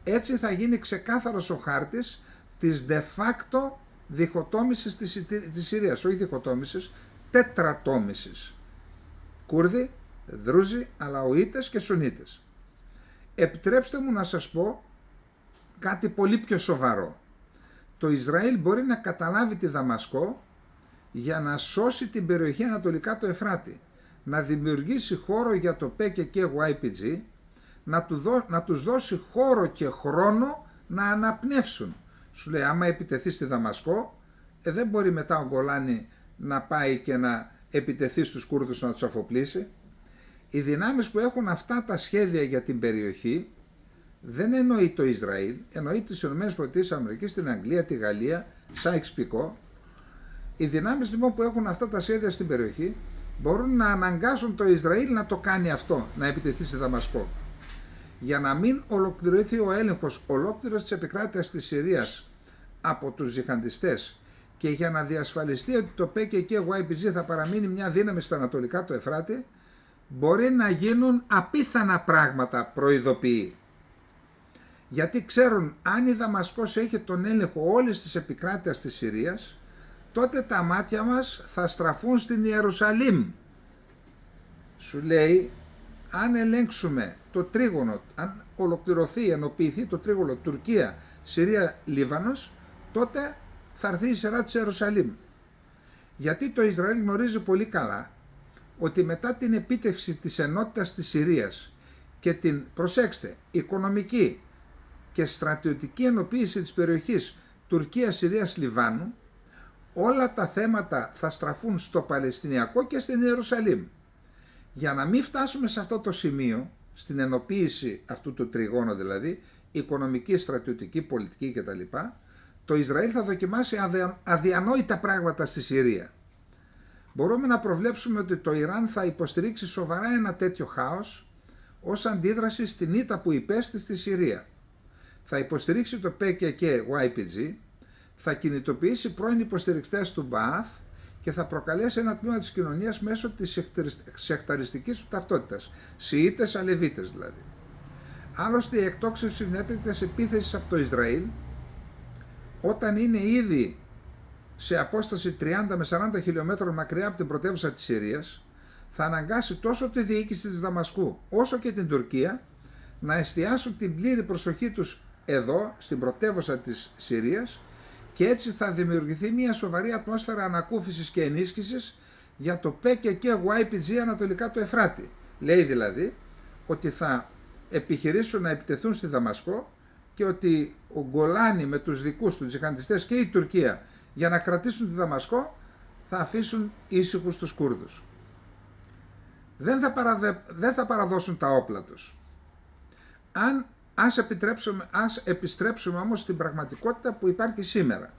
Έτσι θα γίνει ξεκάθαρος ο χάρτης της de facto διχοτόμησης της Συρίας, όχι διχοτόμησης, τετρατόμησης. Κούρδοι, Δρούζοι, Αλαουίτες και Σουνίτες. Επιτρέψτε μου να σας πω κάτι πολύ πιο σοβαρό. Το Ισραήλ μπορεί να καταλάβει τη Δαμασκό για να σώσει την περιοχή ανατολικά του Εφράτη, να δημιουργήσει χώρο για το PKK-YPG, να τους δώσει χώρο και χρόνο να αναπνεύσουν. Σου λέει, άμα επιτεθεί στη Δαμασκό, δεν μπορεί μετά ο Γκολάνι να πάει και να επιτεθεί στους Κούρδους να τους αφοπλίσει. Οι δυνάμεις που έχουν αυτά τα σχέδια για την περιοχή δεν εννοεί το Ισραήλ, εννοεί τις ΗΠΑ, την Αγγλία, τη Γαλλία, Sykes-Picot. Οι δυνάμεις λοιπόν που έχουν αυτά τα σχέδια στην περιοχή μπορούν να αναγκάσουν το Ισραήλ να το κάνει αυτό, να επιτεθεί στη Δαμασκό. Για να μην ολοκληρωθεί ο έλεγχος ολόκληρος της επικράτειας της Συρίας από τους τζιχαντιστές και για να διασφαλιστεί ότι το PKK-YPG θα παραμείνει μια δύναμη στα ανατολικά του Εφράτη, μπορεί να γίνουν απίθανα πράγματα, προειδοποιεί. Γιατί ξέρουν, αν η Δαμασκός έχει τον έλεγχο όλης της επικράτειας της Συρίας, τότε τα μάτια μας θα στραφούν στην Ιερουσαλήμ. Σου λέει, αν ελέγξουμε το τρίγωνο, αν ολοκληρωθεί, ενοποιηθεί το τρίγωνο Τουρκία, Συρία, Λίβανος, τότε θα έρθει η σειρά της Ιερουσαλήμ. Γιατί το Ισραήλ γνωρίζει πολύ καλά ότι μετά την επίτευξη της ενότητας της Συρίας και την, προσέξτε, οικονομική και στρατιωτική ενοποίηση της περιοχής Τουρκίας, Συρίας, Λιβάνου, όλα τα θέματα θα στραφούν στο Παλαιστινιακό και στην Ιερουσαλήμ. Για να μην φτάσουμε σε αυτό το σημείο, στην ενοποίηση αυτού του τριγώνου δηλαδή, οικονομική, στρατιωτική, πολιτική κτλ., το Ισραήλ θα δοκιμάσει αδιανόητα πράγματα στη Συρία. Μπορούμε να προβλέψουμε ότι το Ιράν θα υποστηρίξει σοβαρά ένα τέτοιο χάος ως αντίδραση στην ήττα που υπέστη στη Συρία. Θα υποστηρίξει το PKK-YPG, θα κινητοποιήσει πρώην υποστηρικτές του Μπαάθ και θα προκαλέσει ένα τμήμα της κοινωνίας μέσω της σεχταριστικής του ταυτότητας, Σιήτες, Αλεβίτες δηλαδή. Άλλωστε η εκτόξευση συνέταιρης επίθεσης από το Ισραήλ, όταν είναι ήδη σε απόσταση 30 με 40 χιλιόμετρων μακριά από την πρωτεύουσα της Συρίας, θα αναγκάσει τόσο τη διοίκηση της Δαμασκού όσο και την Τουρκία να εστιάσουν την πλήρη προσοχή τους εδώ, στην πρωτεύουσα της Συρίας, και έτσι θα δημιουργηθεί μια σοβαρή ατμόσφαιρα ανακούφισης και ενίσχυσης για το PKK-YPG ανατολικά του Εφράτη. Λέει δηλαδή ότι θα επιχειρήσουν να επιτεθούν στη Δαμασκό και ότι ο Γκολάνι με τους δικούς του τζιχαντιστές και η Τουρκία για να κρατήσουν τη Δαμασκό θα αφήσουν ήσυχους τους Κούρδους. Δεν θα παραδώσουν τα όπλα τους. Ας επιστρέψουμε όμως στην πραγματικότητα που υπάρχει σήμερα.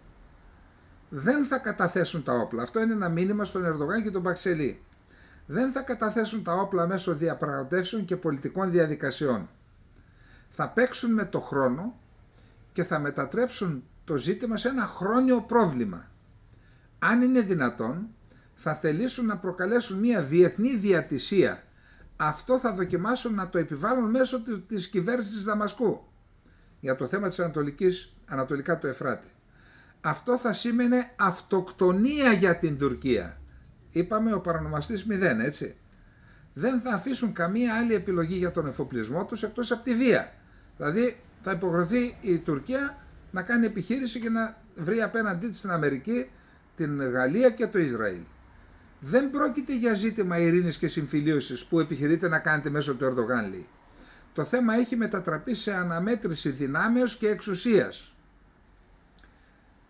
Δεν θα καταθέσουν τα όπλα. Αυτό είναι ένα μήνυμα στον Ερντογάν και τον Μπαξελή. Δεν θα καταθέσουν τα όπλα μέσω διαπραγματεύσεων και πολιτικών διαδικασιών. Θα παίξουν με το χρόνο και θα μετατρέψουν το ζήτημα σε ένα χρόνιο πρόβλημα. Αν είναι δυνατόν, θα θελήσουν να προκαλέσουν μια διεθνή διατησία. Αυτό θα δοκιμάσουν να το επιβάλλουν μέσω της κυβέρνησης της Δαμασκού για το θέμα της ανατολικά του Εφράτη. Αυτό θα σήμαινε αυτοκτονία για την Τουρκία. Είπαμε ο παρονομαστής 0, έτσι. Δεν θα αφήσουν καμία άλλη επιλογή για τον εφοπλισμό τους εκτός από τη βία. Δηλαδή θα υποχρεωθεί η Τουρκία να κάνει επιχείρηση και να βρει απέναντί της την Αμερική, την Γαλλία και το Ισραήλ. Δεν πρόκειται για ζήτημα ειρήνης και συμφιλίωσης που επιχειρείται να κάνετε μέσω του Ερντογάν, λέει. Το θέμα έχει μετατραπεί σε αναμέτρηση δυνάμεως και εξουσίας.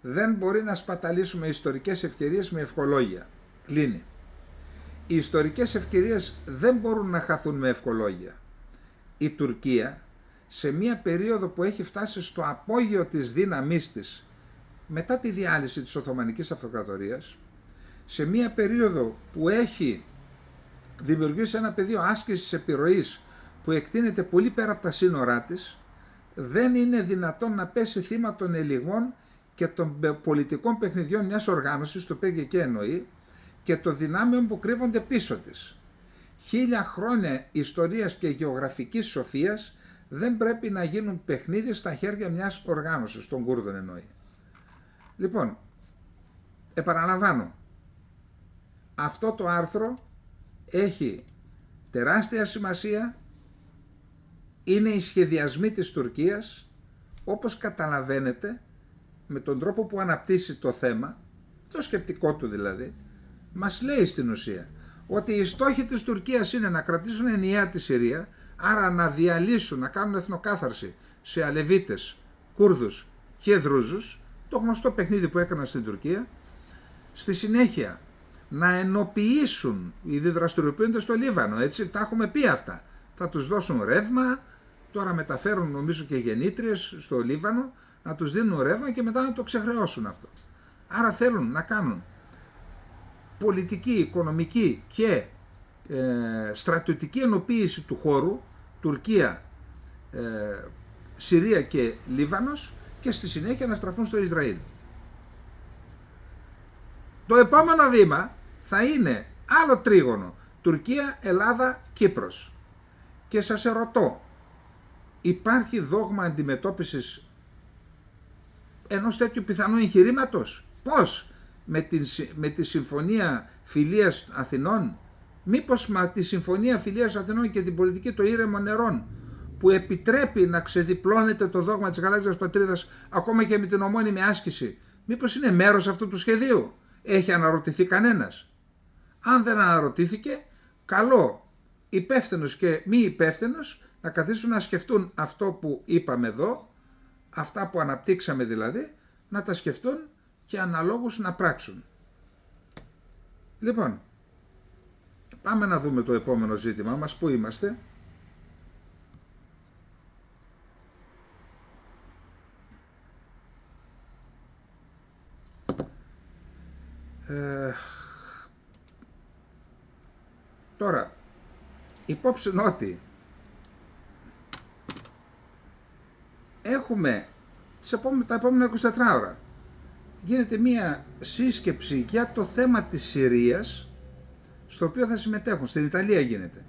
Δεν μπορεί να σπαταλήσουμε ιστορικές ευκαιρίες με ευχολόγια. Κλείνει. Οι ιστορικές ευκαιρίες δεν μπορούν να χαθούν με ευχολόγια. η Τουρκία σε μια περίοδο που έχει φτάσει στο απόγειο της δύναμής της μετά τη διάλυση της Οθωμανικής Αυτοκρατορίας, σε μια περίοδο που έχει δημιουργήσει ένα πεδίο άσκησης επιρροής που εκτείνεται πολύ πέρα από τα σύνορά της, δεν είναι δυνατόν να πέσει θύμα των ελιγμών και των πολιτικών παιχνιδιών μιας οργάνωσης, το ΠΚΚ εννοεί, και των δυνάμεων που κρύβονται πίσω της. 1000 χρόνια ιστορίας και γεωγραφικής σοφίας δεν πρέπει να γίνουν παιχνίδι στα χέρια μιας οργάνωσης, των Κούρδων εννοεί. Λοιπόν, επαναλαμβάνω, αυτό το άρθρο έχει τεράστια σημασία, είναι οι σχεδιασμοί της Τουρκίας, όπως καταλαβαίνετε, με τον τρόπο που αναπτύσσει το θέμα, το σκεπτικό του δηλαδή, μας λέει στην ουσία ότι οι στόχοι της Τουρκίας είναι να κρατήσουν ενιαία τη Συρία, άρα να διαλύσουν, να κάνουν εθνοκάθαρση σε Αλεβίτες, Κούρδους και Δρούζους, το γνωστό παιχνίδι που έκαναν στην Τουρκία. Στη συνέχεια να ενοποιήσουν, ήδη δραστηριοποιούνται στο Λίβανο, έτσι, τα έχουμε πει αυτά. Θα τους δώσουν ρεύμα, τώρα μεταφέρουν νομίζω και γεννήτριες στο Λίβανο, να τους δίνουν ρεύμα και μετά να το ξεχρεώσουν αυτό. Άρα θέλουν να κάνουν πολιτική, οικονομική και στρατιωτική ενοποίηση του χώρου, Τουρκία, Συρία και Λίβανος, και στη συνέχεια να στραφούν στο Ισραήλ. Το επόμενο βήμα θα είναι άλλο τρίγωνο, Τουρκία, Ελλάδα, Κύπρος. Και σας ερωτώ, υπάρχει δόγμα αντιμετώπισης ενός τέτοιου πιθανού εγχειρήματος? Πώς? Με τη Συμφωνία Φιλίας Αθηνών? Μήπως με τη Συμφωνία Φιλίας Αθηνών και την πολιτική των ήρεμων νερών, που επιτρέπει να ξεδιπλώνεται το δόγμα της γαλάζιας πατρίδας ακόμα και με την ομώνυμη άσκηση, μήπως είναι μέρος αυτού του σχεδίου? Έχει αναρωτηθεί κανένας? Αν δεν αναρωτήθηκε, καλό υπεύθυνος και μη υπεύθυνος να καθίσουν να σκεφτούν αυτό που είπαμε εδώ, αυτά που αναπτύξαμε δηλαδή, να τα σκεφτούν και αναλόγως να πράξουν. Λοιπόν, πάμε να δούμε το επόμενο ζήτημά μας, πού είμαστε. Τώρα, υπόψη ότι έχουμε τα επόμενα 24 ώρα γίνεται μία σύσκεψη για το θέμα της Συρίας, στο οποίο θα συμμετέχουν. Στην Ιταλία γίνεται.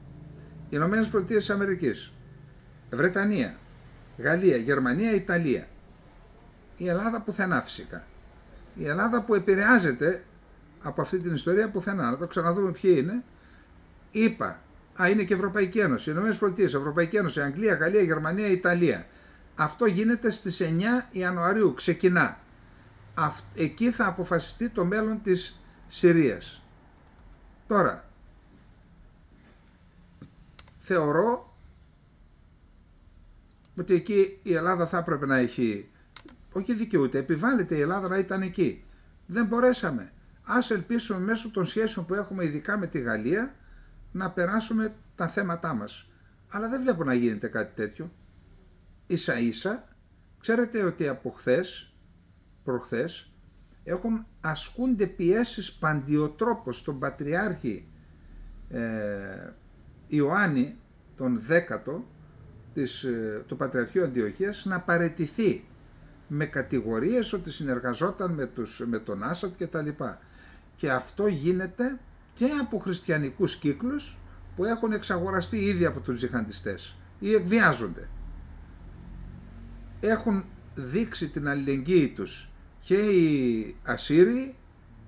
Οι Ηνωμένες Πολιτείες της Αμερικής, Βρετανία, Γαλλία, Γερμανία, Ιταλία. Η Ελλάδα πουθενά φυσικά. Η Ελλάδα που επηρεάζεται από αυτή την ιστορία πουθενά. Να το ξαναδούμε ποιοι είναι. ΗΠΑ, είναι και Ευρωπαϊκή Ένωση, Ηνωμένες Πολιτείες, Ευρωπαϊκή Ένωση, Αγγλία, Γαλλία, Γερμανία, Ιταλία. Αυτό γίνεται στις 9 Ιανουαρίου, ξεκινά. Εκεί θα αποφασιστεί το μέλλον της Συρίας. Τώρα, θεωρώ ότι εκεί η Ελλάδα θα έπρεπε να έχει, όχι δικαιούται, επιβάλλεται η Ελλάδα να ήταν εκεί. Δεν μπορέσαμε. Ας ελπίσουμε μέσω των σχέσεων που έχουμε ειδικά με τη Γαλλία να περάσουμε τα θέματά μας. Αλλά δεν βλέπω να γίνεται κάτι τέτοιο. Ίσα ίσα, ξέρετε ότι από προχθές, ασκούνται πιέσεις παντιοτρόπως στον Πατριάρχη Ιωάννη τον 10ο του Πατριαρχείου Αντιοχίας να παραιτηθεί, με κατηγορίες ότι συνεργαζόταν με τον Άσαντ και τα λοιπά. Και αυτό γίνεται και από χριστιανικούς κύκλους που έχουν εξαγοραστεί ήδη από τους τζιχαντιστές ή εκβιάζονται. Έχουν δείξει την αλληλεγγύη τους και οι Ασσύριοι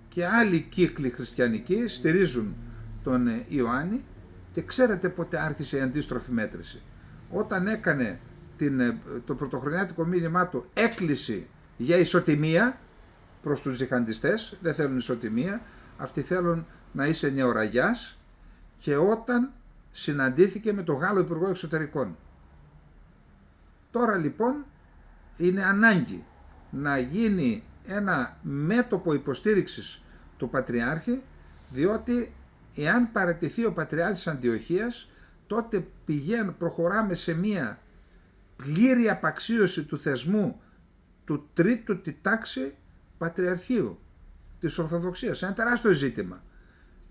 και άλλοι κύκλοι χριστιανικοί στηρίζουν τον Ιωάννη, και ξέρετε πότε άρχισε η αντίστροφη μέτρηση? Όταν έκανε το πρωτοχρονιάτικο μήνυμά του έκκληση για ισοτιμία προς τους τζιχαντιστές. Δεν θέλουν ισοτιμία, αυτοί θέλουν να είσαι νεοραγιάς, και όταν συναντήθηκε με τον Γάλλο Υπουργό Εξωτερικών. Τώρα λοιπόν είναι ανάγκη να γίνει ένα μέτωπο υποστήριξης του Πατριάρχη, διότι εάν παραιτηθεί ο Πατριάρχης Αντιοχίας, τότε προχωράμε σε μία πλήρη απαξίωση του θεσμού του τρίτου τη τάξη πατριαρχείου της Ορθοδοξίας. Ένα τεράστιο ζήτημα.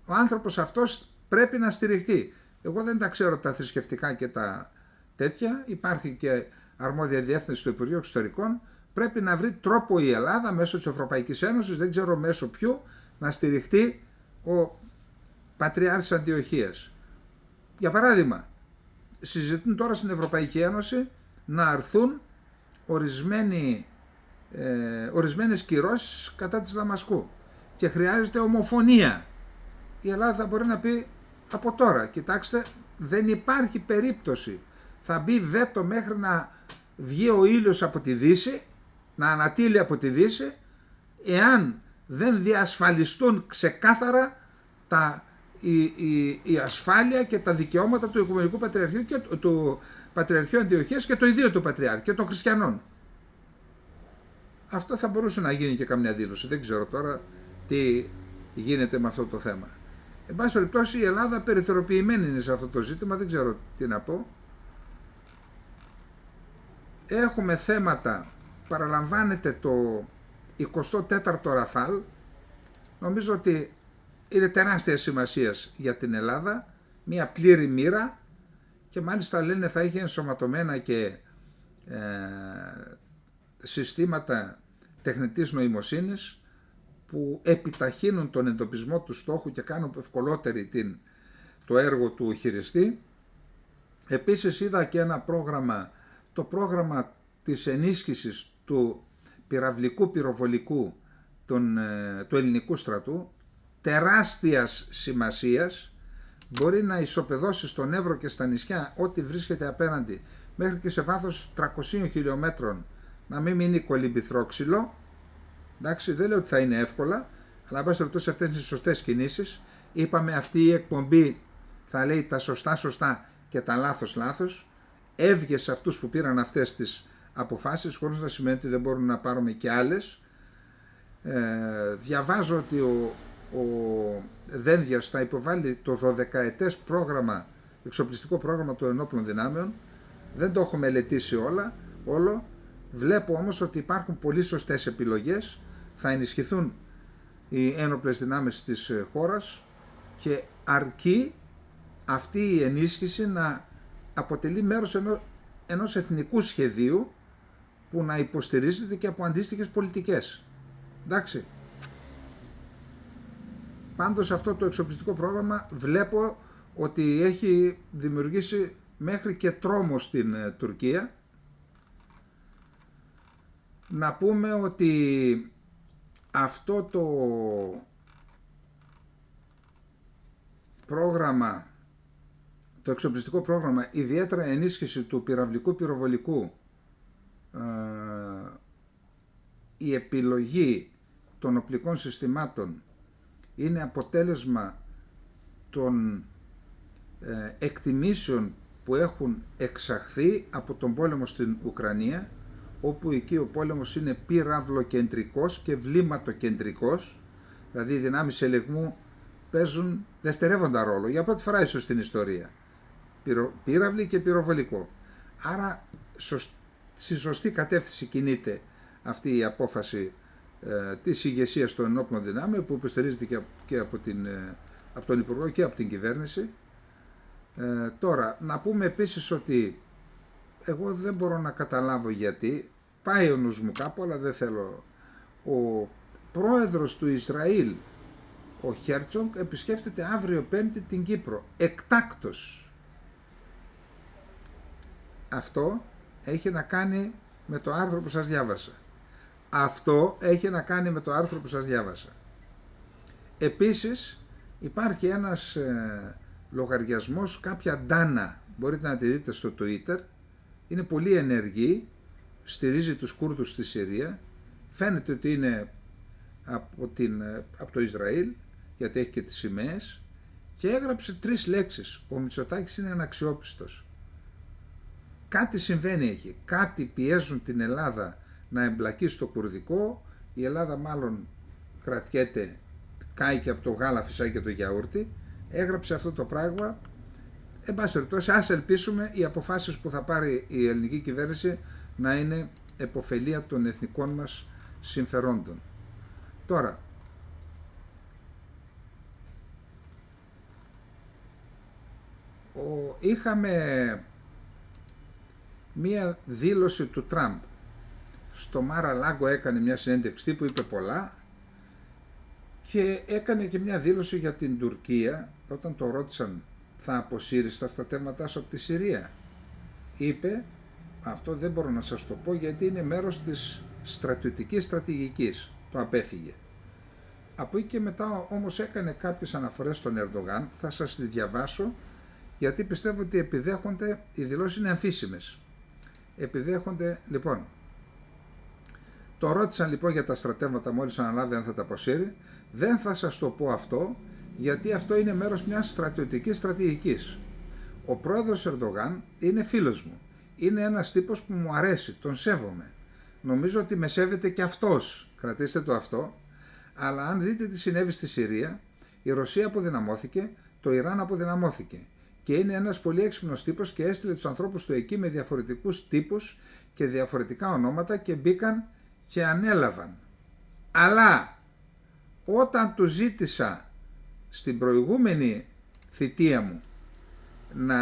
Ο άνθρωπος αυτός πρέπει να στηριχτεί. Εγώ δεν τα ξέρω τα θρησκευτικά και τα τέτοια. Υπάρχει και αρμόδια διεύθυνση του Υπουργείου Εξωτερικών. Πρέπει να βρει τρόπο η Ελλάδα μέσω της Ευρωπαϊκής Ένωσης, δεν ξέρω μέσω ποιου, να στηριχτεί ο Πατριάρχης Αντιοχίας. Για παράδειγμα, συζητούν τώρα στην Ευρωπαϊκή Ένωση να αρθούν ορισμένες κυρώσεις κατά της Δαμασκού και χρειάζεται ομοφωνία. Η Ελλάδα θα μπορεί να πει από τώρα, κοιτάξτε, δεν υπάρχει περίπτωση, θα μπει βέτο μέχρι να βγει ο ήλιος από τη Δύση, να ανατείλει από τη Δύση, εάν δεν διασφαλιστούν ξεκάθαρα η ασφάλεια και τα δικαιώματα του Οικουμενικού Πατριαρχείου και του Πατριαρχείου Αντιοχίας και το ιδίο του Πατριάρχη και των χριστιανών. Αυτό θα μπορούσε να γίνει και καμιά δήλωση. Δεν ξέρω τώρα τι γίνεται με αυτό το θέμα. Εν πάση περιπτώσει, η Ελλάδα περιθωριοποιημένη είναι σε αυτό το ζήτημα, δεν ξέρω τι να πω. Έχουμε θέματα, παραλαμβάνεται το 24ο Ραφάλ, νομίζω ότι είναι τεράστια σημασία για την Ελλάδα, μια πλήρη μοίρα, και μάλιστα λένε θα έχει ενσωματωμένα και συστήματα τεχνητής νοημοσύνης που επιταχύνουν τον εντοπισμό του στόχου και κάνουν ευκολότερη το έργο του χειριστή. Επίσης είδα και ένα πρόγραμμα, το πρόγραμμα της ενίσχυσης του πυραυλικού πυροβολικού του ελληνικού στρατού, τεράστιας σημασίας, μπορεί να ισοπεδώσει στον Εύρο και στα νησιά ό,τι βρίσκεται απέναντι μέχρι και σε βάθος 300 χιλιόμετρων, να μην μείνει κολυμπηθρόξυλο. Εντάξει, δεν λέω ότι θα είναι εύκολα, αλλά πάση περιπτώσει αυτές είναι οι σωστές κινήσεις. Είπαμε αυτή η εκπομπή θα λέει τα σωστά και τα λάθος. Έβγε σε αυτούς που πήραν αυτές τις αποφάσεις, χωρίς να σημαίνει ότι δεν μπορούν να πάρουμε και άλλες. Διαβάζω ότι ο Δένδιας θα υποβάλει το 12ετές πρόγραμμα, εξοπλιστικό πρόγραμμα των ενόπλων δυνάμεων. Δεν το έχω μελετήσει όλο. Βλέπω όμως ότι υπάρχουν πολύ σωστές επιλογές. Θα ενισχυθούν οι ένοπλες δυνάμεις της χώρας και αρκεί αυτή η ενίσχυση να αποτελεί μέρος ενός εθνικού σχεδίου που να υποστηρίζεται και από αντίστοιχες πολιτικές. Εντάξει. Πάντως αυτό το εξοπλιστικό πρόγραμμα βλέπω ότι έχει δημιουργήσει μέχρι και τρόμο στην Τουρκία. Να πούμε ότι αυτό το πρόγραμμα, το εξοπλιστικό πρόγραμμα, ιδιαίτερα ενίσχυση του πυραυλικού πυροβολικού, η επιλογή των οπλικών συστημάτων είναι αποτέλεσμα των εκτιμήσεων που έχουν εξαχθεί από τον πόλεμο στην Ουκρανία, όπου εκεί ο πόλεμος είναι πυραυλοκεντρικός και βλήματοκεντρικός, δηλαδή οι δυνάμεις ελεγμού παίζουν δευτερεύοντα ρόλο, για πρώτη φορά ίσως στην ιστορία, πύραυλη και πυροβολικό. Άρα στη σωστή κατεύθυνση κινείται αυτή η απόφαση της ηγεσίας των ενόπλων δυνάμεων, που υποστηρίζεται και από τον Υπουργό και από την κυβέρνηση. Τώρα, να πούμε επίσης ότι εγώ δεν μπορώ να καταλάβω γιατί, πάει ο νους μου κάπου, αλλά δεν θέλω. Ο πρόεδρος του Ισραήλ, ο Χέρτσογκ, επισκέφτεται αύριο Πέμπτη την Κύπρο, εκτάκτος. Αυτό έχει να κάνει με το άρθρο που σας διάβασα. Επίσης υπάρχει ένας λογαριασμός, κάποια Ντάνα, μπορείτε να τη δείτε στο Twitter, είναι πολύ ενεργή, στηρίζει τους Κούρδους στη Συρία, φαίνεται ότι είναι από το Ισραήλ, γιατί έχει και τις σημαίες, και έγραψε 3 λέξεις: ο Μητσοτάκης είναι αναξιόπιστος. Κάτι συμβαίνει εκεί, κάτι πιέζουν την Ελλάδα να εμπλακεί στο κουρδικό, η Ελλάδα μάλλον κρατιέται, κάει και από το γάλα φυσάει και το γιαούρτι, έγραψε αυτό το πράγμα, εν πάση περιπτώσει, ας ελπίσουμε οι αποφάσεις που θα πάρει η ελληνική κυβέρνηση να είναι επωφελία των εθνικών μας συμφερόντων. Τώρα, είχαμε μία δήλωση του Τραμπ. Στο Μάρα Λάγκο έκανε μια συνέντευξη που είπε πολλά και έκανε και μια δήλωση για την Τουρκία. Όταν το ρώτησαν, θα αποσύρεις τα στρατεύματά σου από τη Συρία, είπε, αυτό δεν μπορώ να σας το πω γιατί είναι μέρος της στρατιωτικής στρατηγικής. Το απέφυγε. Από εκεί και μετά όμως έκανε κάποιες αναφορές στον Ερντογάν, θα σας τη διαβάσω, γιατί πιστεύω ότι επιδέχονται, οι δηλώσεις είναι αμφίσιμες. Επιδέχονται, λοιπόν, το ρώτησαν λοιπόν για τα στρατεύματα μόλις αναλάβει αν θα τα αποσύρει. Δεν θα σας το πω αυτό, γιατί αυτό είναι μέρος μιας στρατιωτικής στρατηγικής. Ο πρόεδρος Ερντογάν είναι φίλος μου. Είναι ένας τύπος που μου αρέσει, τον σέβομαι. Νομίζω ότι με σέβεται και αυτός, κρατήστε το αυτό. Αλλά αν δείτε τι συνέβη στη Συρία, η Ρωσία αποδυναμώθηκε, το Ιράν αποδυναμώθηκε. Και είναι ένας πολύ έξυπνος τύπος και έστειλε τους ανθρώπους του εκεί με διαφορετικούς τύπους και διαφορετικά ονόματα και μπήκαν και ανέλαβαν. Αλλά όταν του ζήτησα στην προηγούμενη θητεία μου να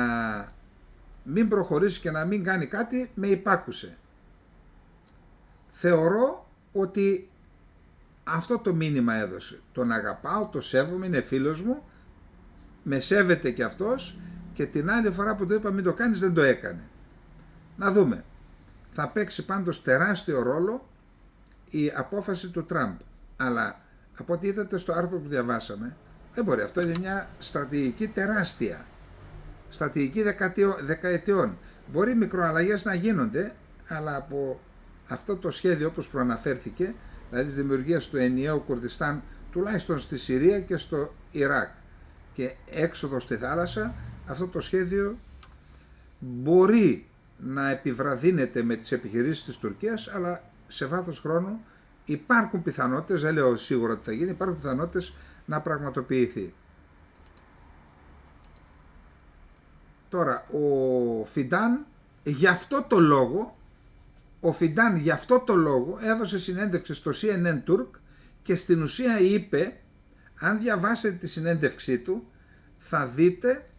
μην προχωρήσει και να μην κάνει κάτι, με υπάκουσε. Θεωρώ ότι αυτό το μήνυμα έδωσε. Τον αγαπάω, το σέβομαι, είναι φίλος μου, με σέβεται και αυτός και την άλλη φορά που το είπα μην το κάνεις δεν το έκανε. Να δούμε. Θα παίξει πάντως τεράστιο ρόλο η απόφαση του Τραμπ. Αλλά από ό,τι είδατε στο άρθρο που διαβάσαμε, δεν μπορεί. Αυτό είναι μια στρατηγική τεράστια. Στρατηγική δεκαετιών. Μπορεί μικροαλλαγές να γίνονται, αλλά από αυτό το σχέδιο όπως προαναφέρθηκε, δηλαδή της δημιουργίας του ενιαίου Κουρδιστάν, τουλάχιστον στη Συρία και στο Ιράκ και έξοδο στη θάλασσα, αυτό το σχέδιο μπορεί να επιβραδύνεται με τις επιχειρήσεις της Τουρκίας, αλλά σε βάθος χρόνου υπάρχουν πιθανότητες, δεν λέω σίγουρα ότι θα γίνει, υπάρχουν πιθανότητες να πραγματοποιηθεί. Τώρα, ο Φιντάν γι' αυτό το λόγο έδωσε συνέντευξη στο CNN Turk και στην ουσία είπε, αν διαβάσετε τη συνέντευξή του, θα δείτε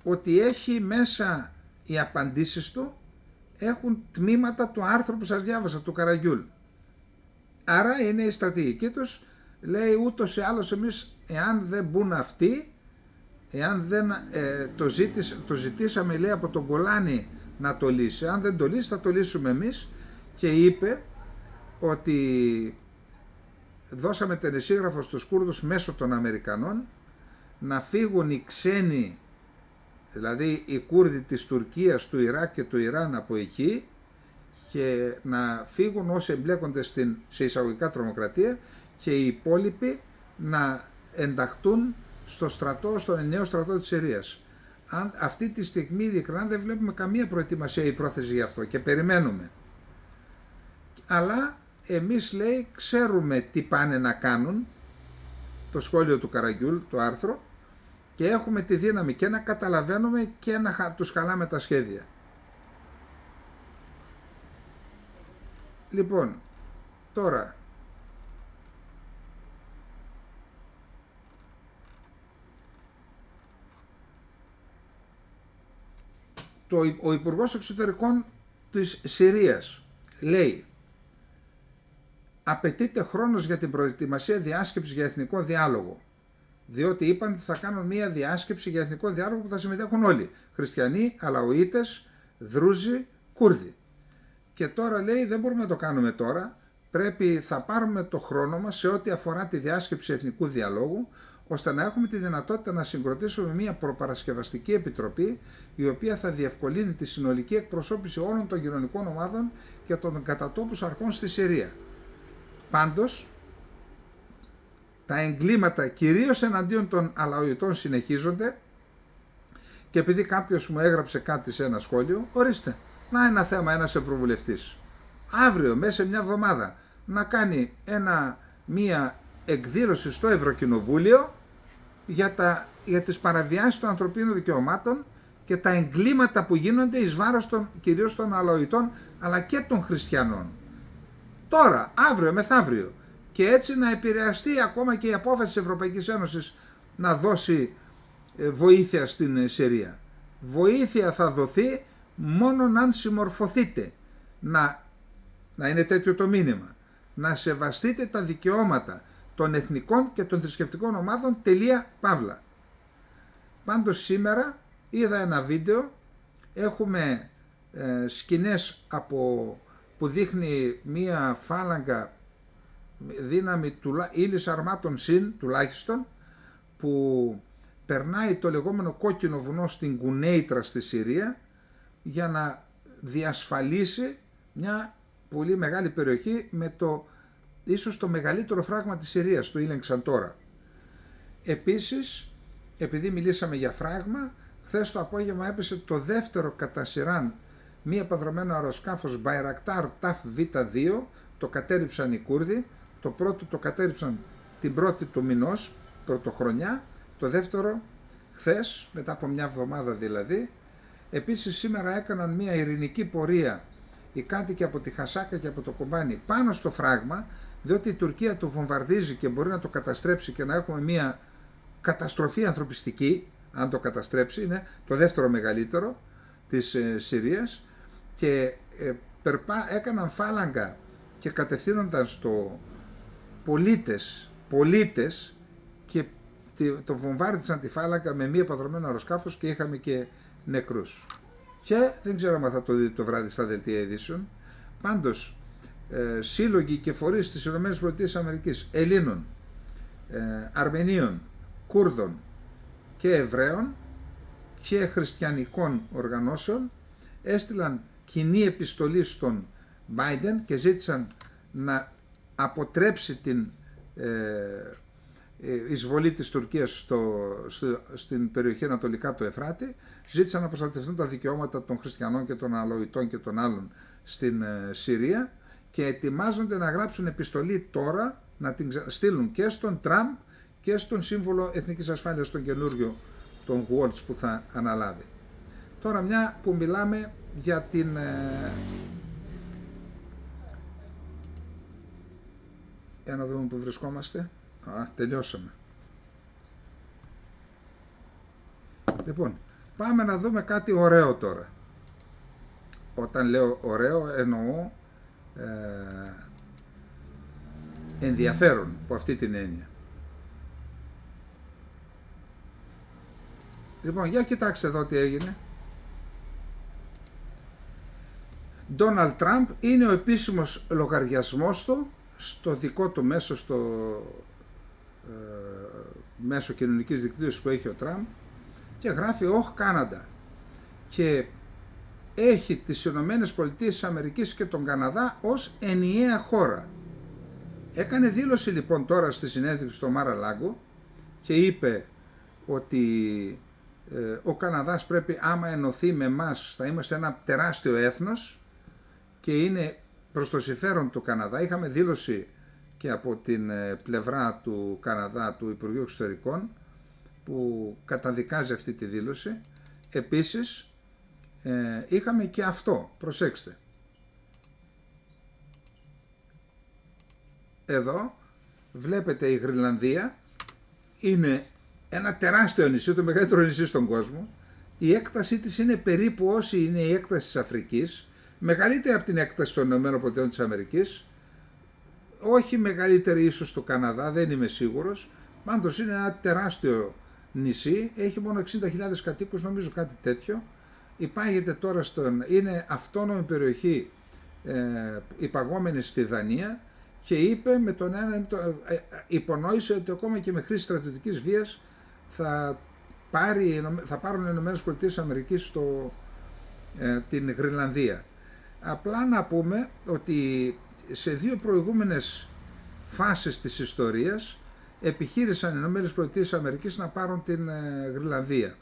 ότι έχει μέσα οι απαντήσεις του έχουν τμήματα του άρθρου που σας διάβασα, του Καραγιούλ. Άρα είναι η στρατηγική τους, λέει ούτως ή άλλως εμείς, εάν δεν μπουν αυτοί, εάν δεν το ζητήσαμε, λέει, από τον Γκολάνι να το λύσει, αν δεν το λύσει θα το λύσουμε εμείς, και είπε ότι δώσαμε τελεσίγραφο στους Κούρδους μέσω των Αμερικανών να φύγουν οι ξένοι, δηλαδή οι Κούρδοι της Τουρκίας, του Ιράκ και του Ιράν από εκεί, και να φύγουν όσοι εμπλέκονται σε εισαγωγικά τρομοκρατία και οι υπόλοιποι να ενταχτούν στο στρατό, στον ενιαίο στρατό της Συρίας. Αυτή τη στιγμή ειλικρινά δεν βλέπουμε καμία προετοιμασία ή πρόθεση γι' αυτό και περιμένουμε. Αλλά εμείς, λέει, ξέρουμε τι πάνε να κάνουν, το σχόλιο του Καραγιούλ, το άρθρο, και έχουμε τη δύναμη και να καταλαβαίνουμε και να τους χαλάμε τα σχέδια. Λοιπόν, τώρα, ο Υπουργός Εξωτερικών της Συρίας λέει, απαιτείται χρόνος για την προετοιμασία διάσκεψης για εθνικό διάλογο, διότι είπαν ότι θα κάνουν μία διάσκεψη για εθνικό διάλογο που θα συμμετέχουν όλοι, χριστιανοί, Αλαουίτες, Δρούζοι, Κούρδοι. Και τώρα λέει δεν μπορούμε να το κάνουμε τώρα, θα πάρουμε το χρόνο μας σε ό,τι αφορά τη διάσκεψη εθνικού διαλόγου, ώστε να έχουμε τη δυνατότητα να συγκροτήσουμε μια προπαρασκευαστική επιτροπή, η οποία θα διευκολύνει τη συνολική εκπροσώπηση όλων των κοινωνικών ομάδων και των κατατόπους αρχών στη Συρία. Πάντως, τα εγκλήματα κυρίως εναντίον των Αλαουιτών συνεχίζονται, και επειδή κάποιος μου έγραψε κάτι σε ένα σχόλιο, ορίστε, να ένα θέμα ένας ευρωβουλευτής, αύριο μέσα σε μια εβδομάδα να κάνει μία εκδήλωση στο Ευρωκοινοβούλιο για τις παραβιάσεις των ανθρωπίνων δικαιωμάτων και τα εγκλήματα που γίνονται εις βάρος κυρίως των αλαοητών αλλά και των χριστιανών. Τώρα, αύριο, μεθαύριο. Και έτσι να επηρεαστεί ακόμα και η απόφαση της Ευρωπαϊκής Ένωσης να δώσει βοήθεια στην Συρία. Βοήθεια θα δοθεί μόνον αν συμμορφωθείτε. Να είναι τέτοιο το μήνυμα. Να σεβαστείτε τα δικαιώματα των εθνικών και των θρησκευτικών ομάδων, τελεία παύλα. Πάντως σήμερα είδα ένα βίντεο, έχουμε σκηνές που δείχνει μία φάλαγγα δύναμη ύλης αρμάτων συν τουλάχιστον, που περνάει το λεγόμενο κόκκινο βουνό στην Κουνέιτρα στη Συρία για να διασφαλίσει μια πολύ μεγάλη περιοχή με ίσως το μεγαλύτερο φράγμα της Συρίας, το ήλεγξαν τώρα. Επίσης, επειδή μιλήσαμε για φράγμα, χθες το απόγευμα έπεσε το δεύτερο κατά σειράν μη επανδρωμένο αεροσκάφος Bayraktar TAF V2, το κατέριψαν οι Κούρδοι, το πρώτο το κατέριψαν την πρώτη του μηνός, πρωτοχρονιά, το δεύτερο χθες, μετά από μια εβδομάδα δηλαδή. Επίσης σήμερα έκαναν μια ειρηνική πορεία οι κάτοικοι από τη Χασάκα και από το Κομπάνι πάνω στο φράγμα, διότι η Τουρκία το βομβαρδίζει και μπορεί να το καταστρέψει και να έχουμε μια καταστροφή ανθρωπιστική, αν το καταστρέψει, είναι το δεύτερο μεγαλύτερο της Συρίας, και έκαναν φάλαγγα και κατευθύνονταν στο πολίτες και το βομβάρδισαν τη φάλαγγα με μη επανδρωμένο αεροσκάφος και είχαμε και νεκρούς. Και δεν ξέρω αν θα το δείτε το βράδυ στα δελτία ειδήσεων. Πάντως σύλλογοι και φορείς της ΗΠΑ, Ελλήνων, Αρμενίων, Κούρδων και Εβραίων και χριστιανικών οργανώσεων έστειλαν κοινή επιστολή στον Biden και ζήτησαν να αποτρέψει την εισβολή της Τουρκίας στην περιοχή ανατολικά του Εφράτη, ζήτησαν να προστατευτούν τα δικαιώματα των χριστιανών και των αλοητών και των άλλων στην Συρία και ετοιμάζονται να γράψουν επιστολή τώρα, να την στείλουν και στον Τραμπ και στον Σύμβουλο Εθνικής Ασφάλειας, τον καινούριο, τον Waltz, που θα αναλάβει. Τώρα, μια που μιλάμε για την για να δούμε που βρισκόμαστε. Τελειώσαμε. Λοιπόν, πάμε να δούμε κάτι ωραίο τώρα. Όταν λέω ωραίο εννοώ ενδιαφέρον, από αυτή την έννοια. Λοιπόν, για κοιτάξτε εδώ τι έγινε. Ντόναλντ Τραμπ είναι ο επίσημος λογαριασμός του στο δικό του μέσο, στο μέσο κοινωνικής δικτύωσης που έχει ο Τραμπ, και γράφει «Όχ Κάναντα» και έχει τις Ηνωμένες Πολιτείες της Αμερικής και τον Καναδά ως ενιαία χώρα. Έκανε δήλωση λοιπόν τώρα στη συνέντευξη στο Μάρα-Λάγκο και είπε ότι ο Καναδάς πρέπει, άμα ενωθεί με εμάς, θα είμαστε ένα τεράστιο έθνος και είναι προς το συμφέρον του Καναδά. Είχαμε δήλωση και από την πλευρά του Καναδά, του Υπουργείου Εξωτερικών, που καταδικάζει αυτή τη δήλωση. Επίσης είχαμε και αυτό, προσέξτε. Εδώ βλέπετε η Γρυλανδία, είναι ένα τεράστιο νησί, το μεγαλύτερο νησί στον κόσμο. Η έκτασή της είναι περίπου όση είναι η έκταση της Αφρικής, μεγαλύτερη από την έκταση των ΗΠΑ της Αμερικής, όχι μεγαλύτερη ίσως του Καναδά, δεν είμαι σίγουρος. Πάντως είναι ένα τεράστιο νησί, έχει μόνο 60.000 κατοίκους, νομίζω κάτι τέτοιο. Υπάγεται τώρα είναι αυτόνομη περιοχή υπαγόμενη στη Δανία, και είπε με τον ένα, υπονόησε ότι ακόμα και με χρήση στρατιωτικής βίας θα πάρουν οι ΗΠΑ την Γρυλανδία. Απλά να πούμε ότι σε δύο προηγούμενες φάσεις της ιστορίας επιχείρησαν οι ΗΠΑ να πάρουν την Γρυλανδία.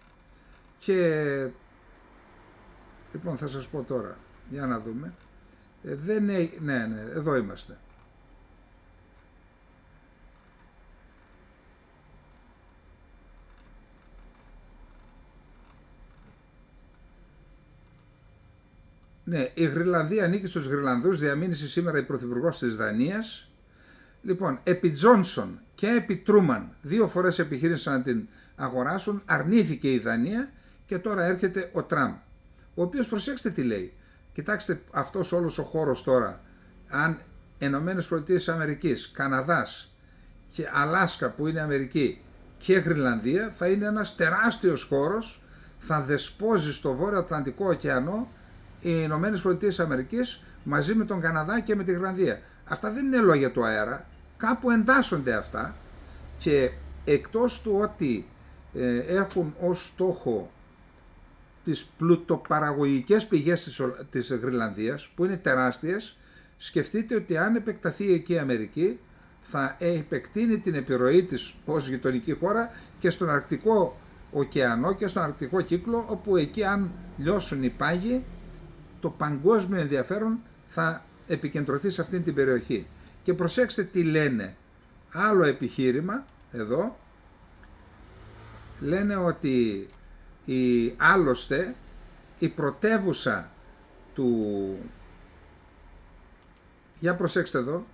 Και λοιπόν θα σας πω τώρα, για να δούμε. Ναι, εδώ είμαστε. Ναι, η Γρυλανδία ανήκει στους Γρυλανδούς, διαμήνυσε σήμερα η πρωθυπουργός της Δανίας. Λοιπόν, επί Τζόνσον και επί Τρούμαν 2 φορές επιχείρησαν να την αγοράσουν, αρνήθηκε η Δανία και τώρα έρχεται ο Τραμπ, ο οποίος, προσέξτε τι λέει, κοιτάξτε αυτός όλος ο χώρος τώρα, αν Ηνωμένες Πολιτείες Αμερικής, Καναδάς και Αλάσκα που είναι Αμερική και Γρυλανδία, θα είναι ένας τεράστιος χώρος, θα δεσπόζει στο Βόρειο Ατλαντικό ωκεανό οι Ηνωμένες Πολιτείες Αμερικής μαζί με τον Καναδά και με τη Γρυλανδία. Αυτά δεν είναι λόγια του αέρα, κάπου εντάσσονται αυτά, και εκτός του ότι έχουν ως στόχο τις πλουτοπαραγωγικές πηγές της Γρυλανδίας που είναι τεράστιες, σκεφτείτε ότι αν επεκταθεί εκεί η Αμερική θα επεκτείνει την επιρροή της ως γειτονική χώρα και στον Αρκτικό ωκεανό και στον Αρκτικό κύκλο, όπου εκεί αν λιώσουν οι πάγοι το παγκόσμιο ενδιαφέρον θα επικεντρωθεί σε αυτήν την περιοχή. Και προσέξτε τι λένε, άλλο επιχείρημα εδώ, λένε ότι άλλωστε η πρωτεύουσα του, για προσέξτε εδώ,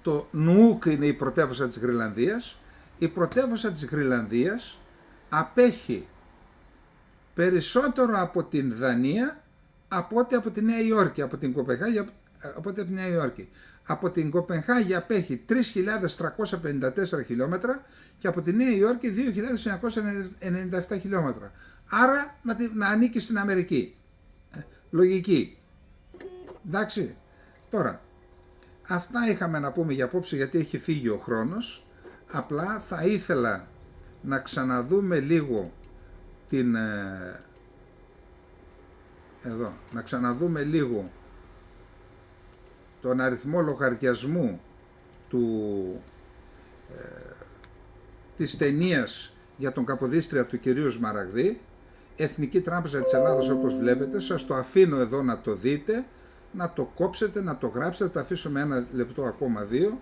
το Νουούκ είναι η πρωτεύουσα της Γρυλανδίας, η πρωτεύουσα της Γρυλανδίας απέχει περισσότερο από την Δανία από ό,τι από τη Νέα Υόρκη, από την Κοπενχάγη, από ό,τι από τη Νέα Υόρκη. Από την Κοπενχάγη απέχει 3.354 χιλιόμετρα και από τη Νέα Υόρκη 2.997 χιλιόμετρα. Άρα να ανήκει στην Αμερική. Λογική. Εντάξει. Τώρα, αυτά είχαμε να πούμε για απόψε, γιατί έχει φύγει ο χρόνος. Απλά θα ήθελα να ξαναδούμε λίγο να ξαναδούμε λίγο τον αριθμό λογαριασμού της ταινίας για τον Καποδίστρια του κυρίου Σμαραγδί, Εθνική Τράπεζα της Ελλάδας, όπως βλέπετε. Σας το αφήνω εδώ να το δείτε, να το κόψετε, να το γράψετε, θα αφήσουμε 1 λεπτό ακόμα 2,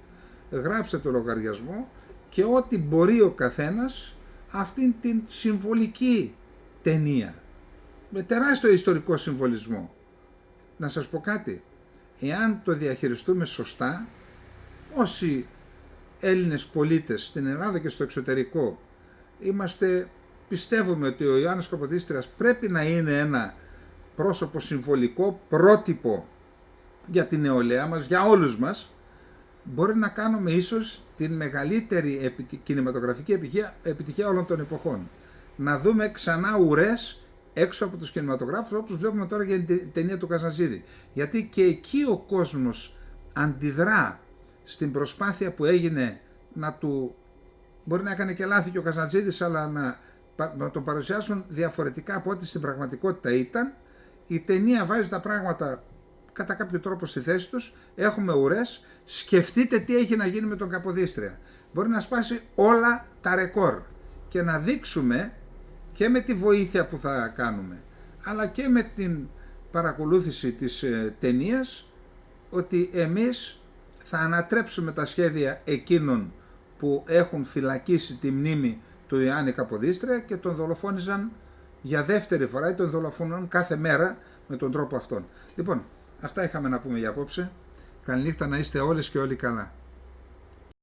γράψτε το λογαριασμό και ό,τι μπορεί ο καθένας αυτήν την συμβολική ταινία με τεράστιο ιστορικό συμβολισμό. Να σας πω κάτι, εάν το διαχειριστούμε σωστά, όσοι Έλληνες πολίτες στην Ελλάδα και στο εξωτερικό πιστεύουμε ότι ο Ιωάννης Καποδίστριας πρέπει να είναι ένα πρόσωπο συμβολικό, πρότυπο για την νεολαία μας, για όλους μας, μπορεί να κάνουμε ίσως την μεγαλύτερη κινηματογραφική επιτυχία όλων των εποχών. Να δούμε ξανά ουρές έξω από τους κινηματογράφους, όπως βλέπουμε τώρα για την ταινία του Καζαντζίδη. Γιατί και εκεί ο κόσμος αντιδρά στην προσπάθεια που έγινε μπορεί να έκανε και λάθη και ο Καζαντζίδης, αλλά να το παρουσιάσουν διαφορετικά από ό,τι στην πραγματικότητα ήταν. Η ταινία βάζει τα πράγματα κατά κάποιο τρόπο στη θέση τους, έχουμε ουρές, σκεφτείτε τι έχει να γίνει με τον Καποδίστρια. Μπορεί να σπάσει όλα τα ρεκόρ και να δείξουμε και με τη βοήθεια που θα κάνουμε, αλλά και με την παρακολούθηση της ταινίας, ότι εμείς θα ανατρέψουμε τα σχέδια εκείνων που έχουν φυλακίσει τη μνήμη του Ιωάννη Καποδίστρια και τον δολοφόνησαν για δεύτερη φορά ή τον δολοφονούν κάθε μέρα με τον τρόπο αυτόν. Λοιπόν, αυτά είχαμε να πούμε για απόψε. Καληνύχτα, να είστε όλες και όλοι καλά.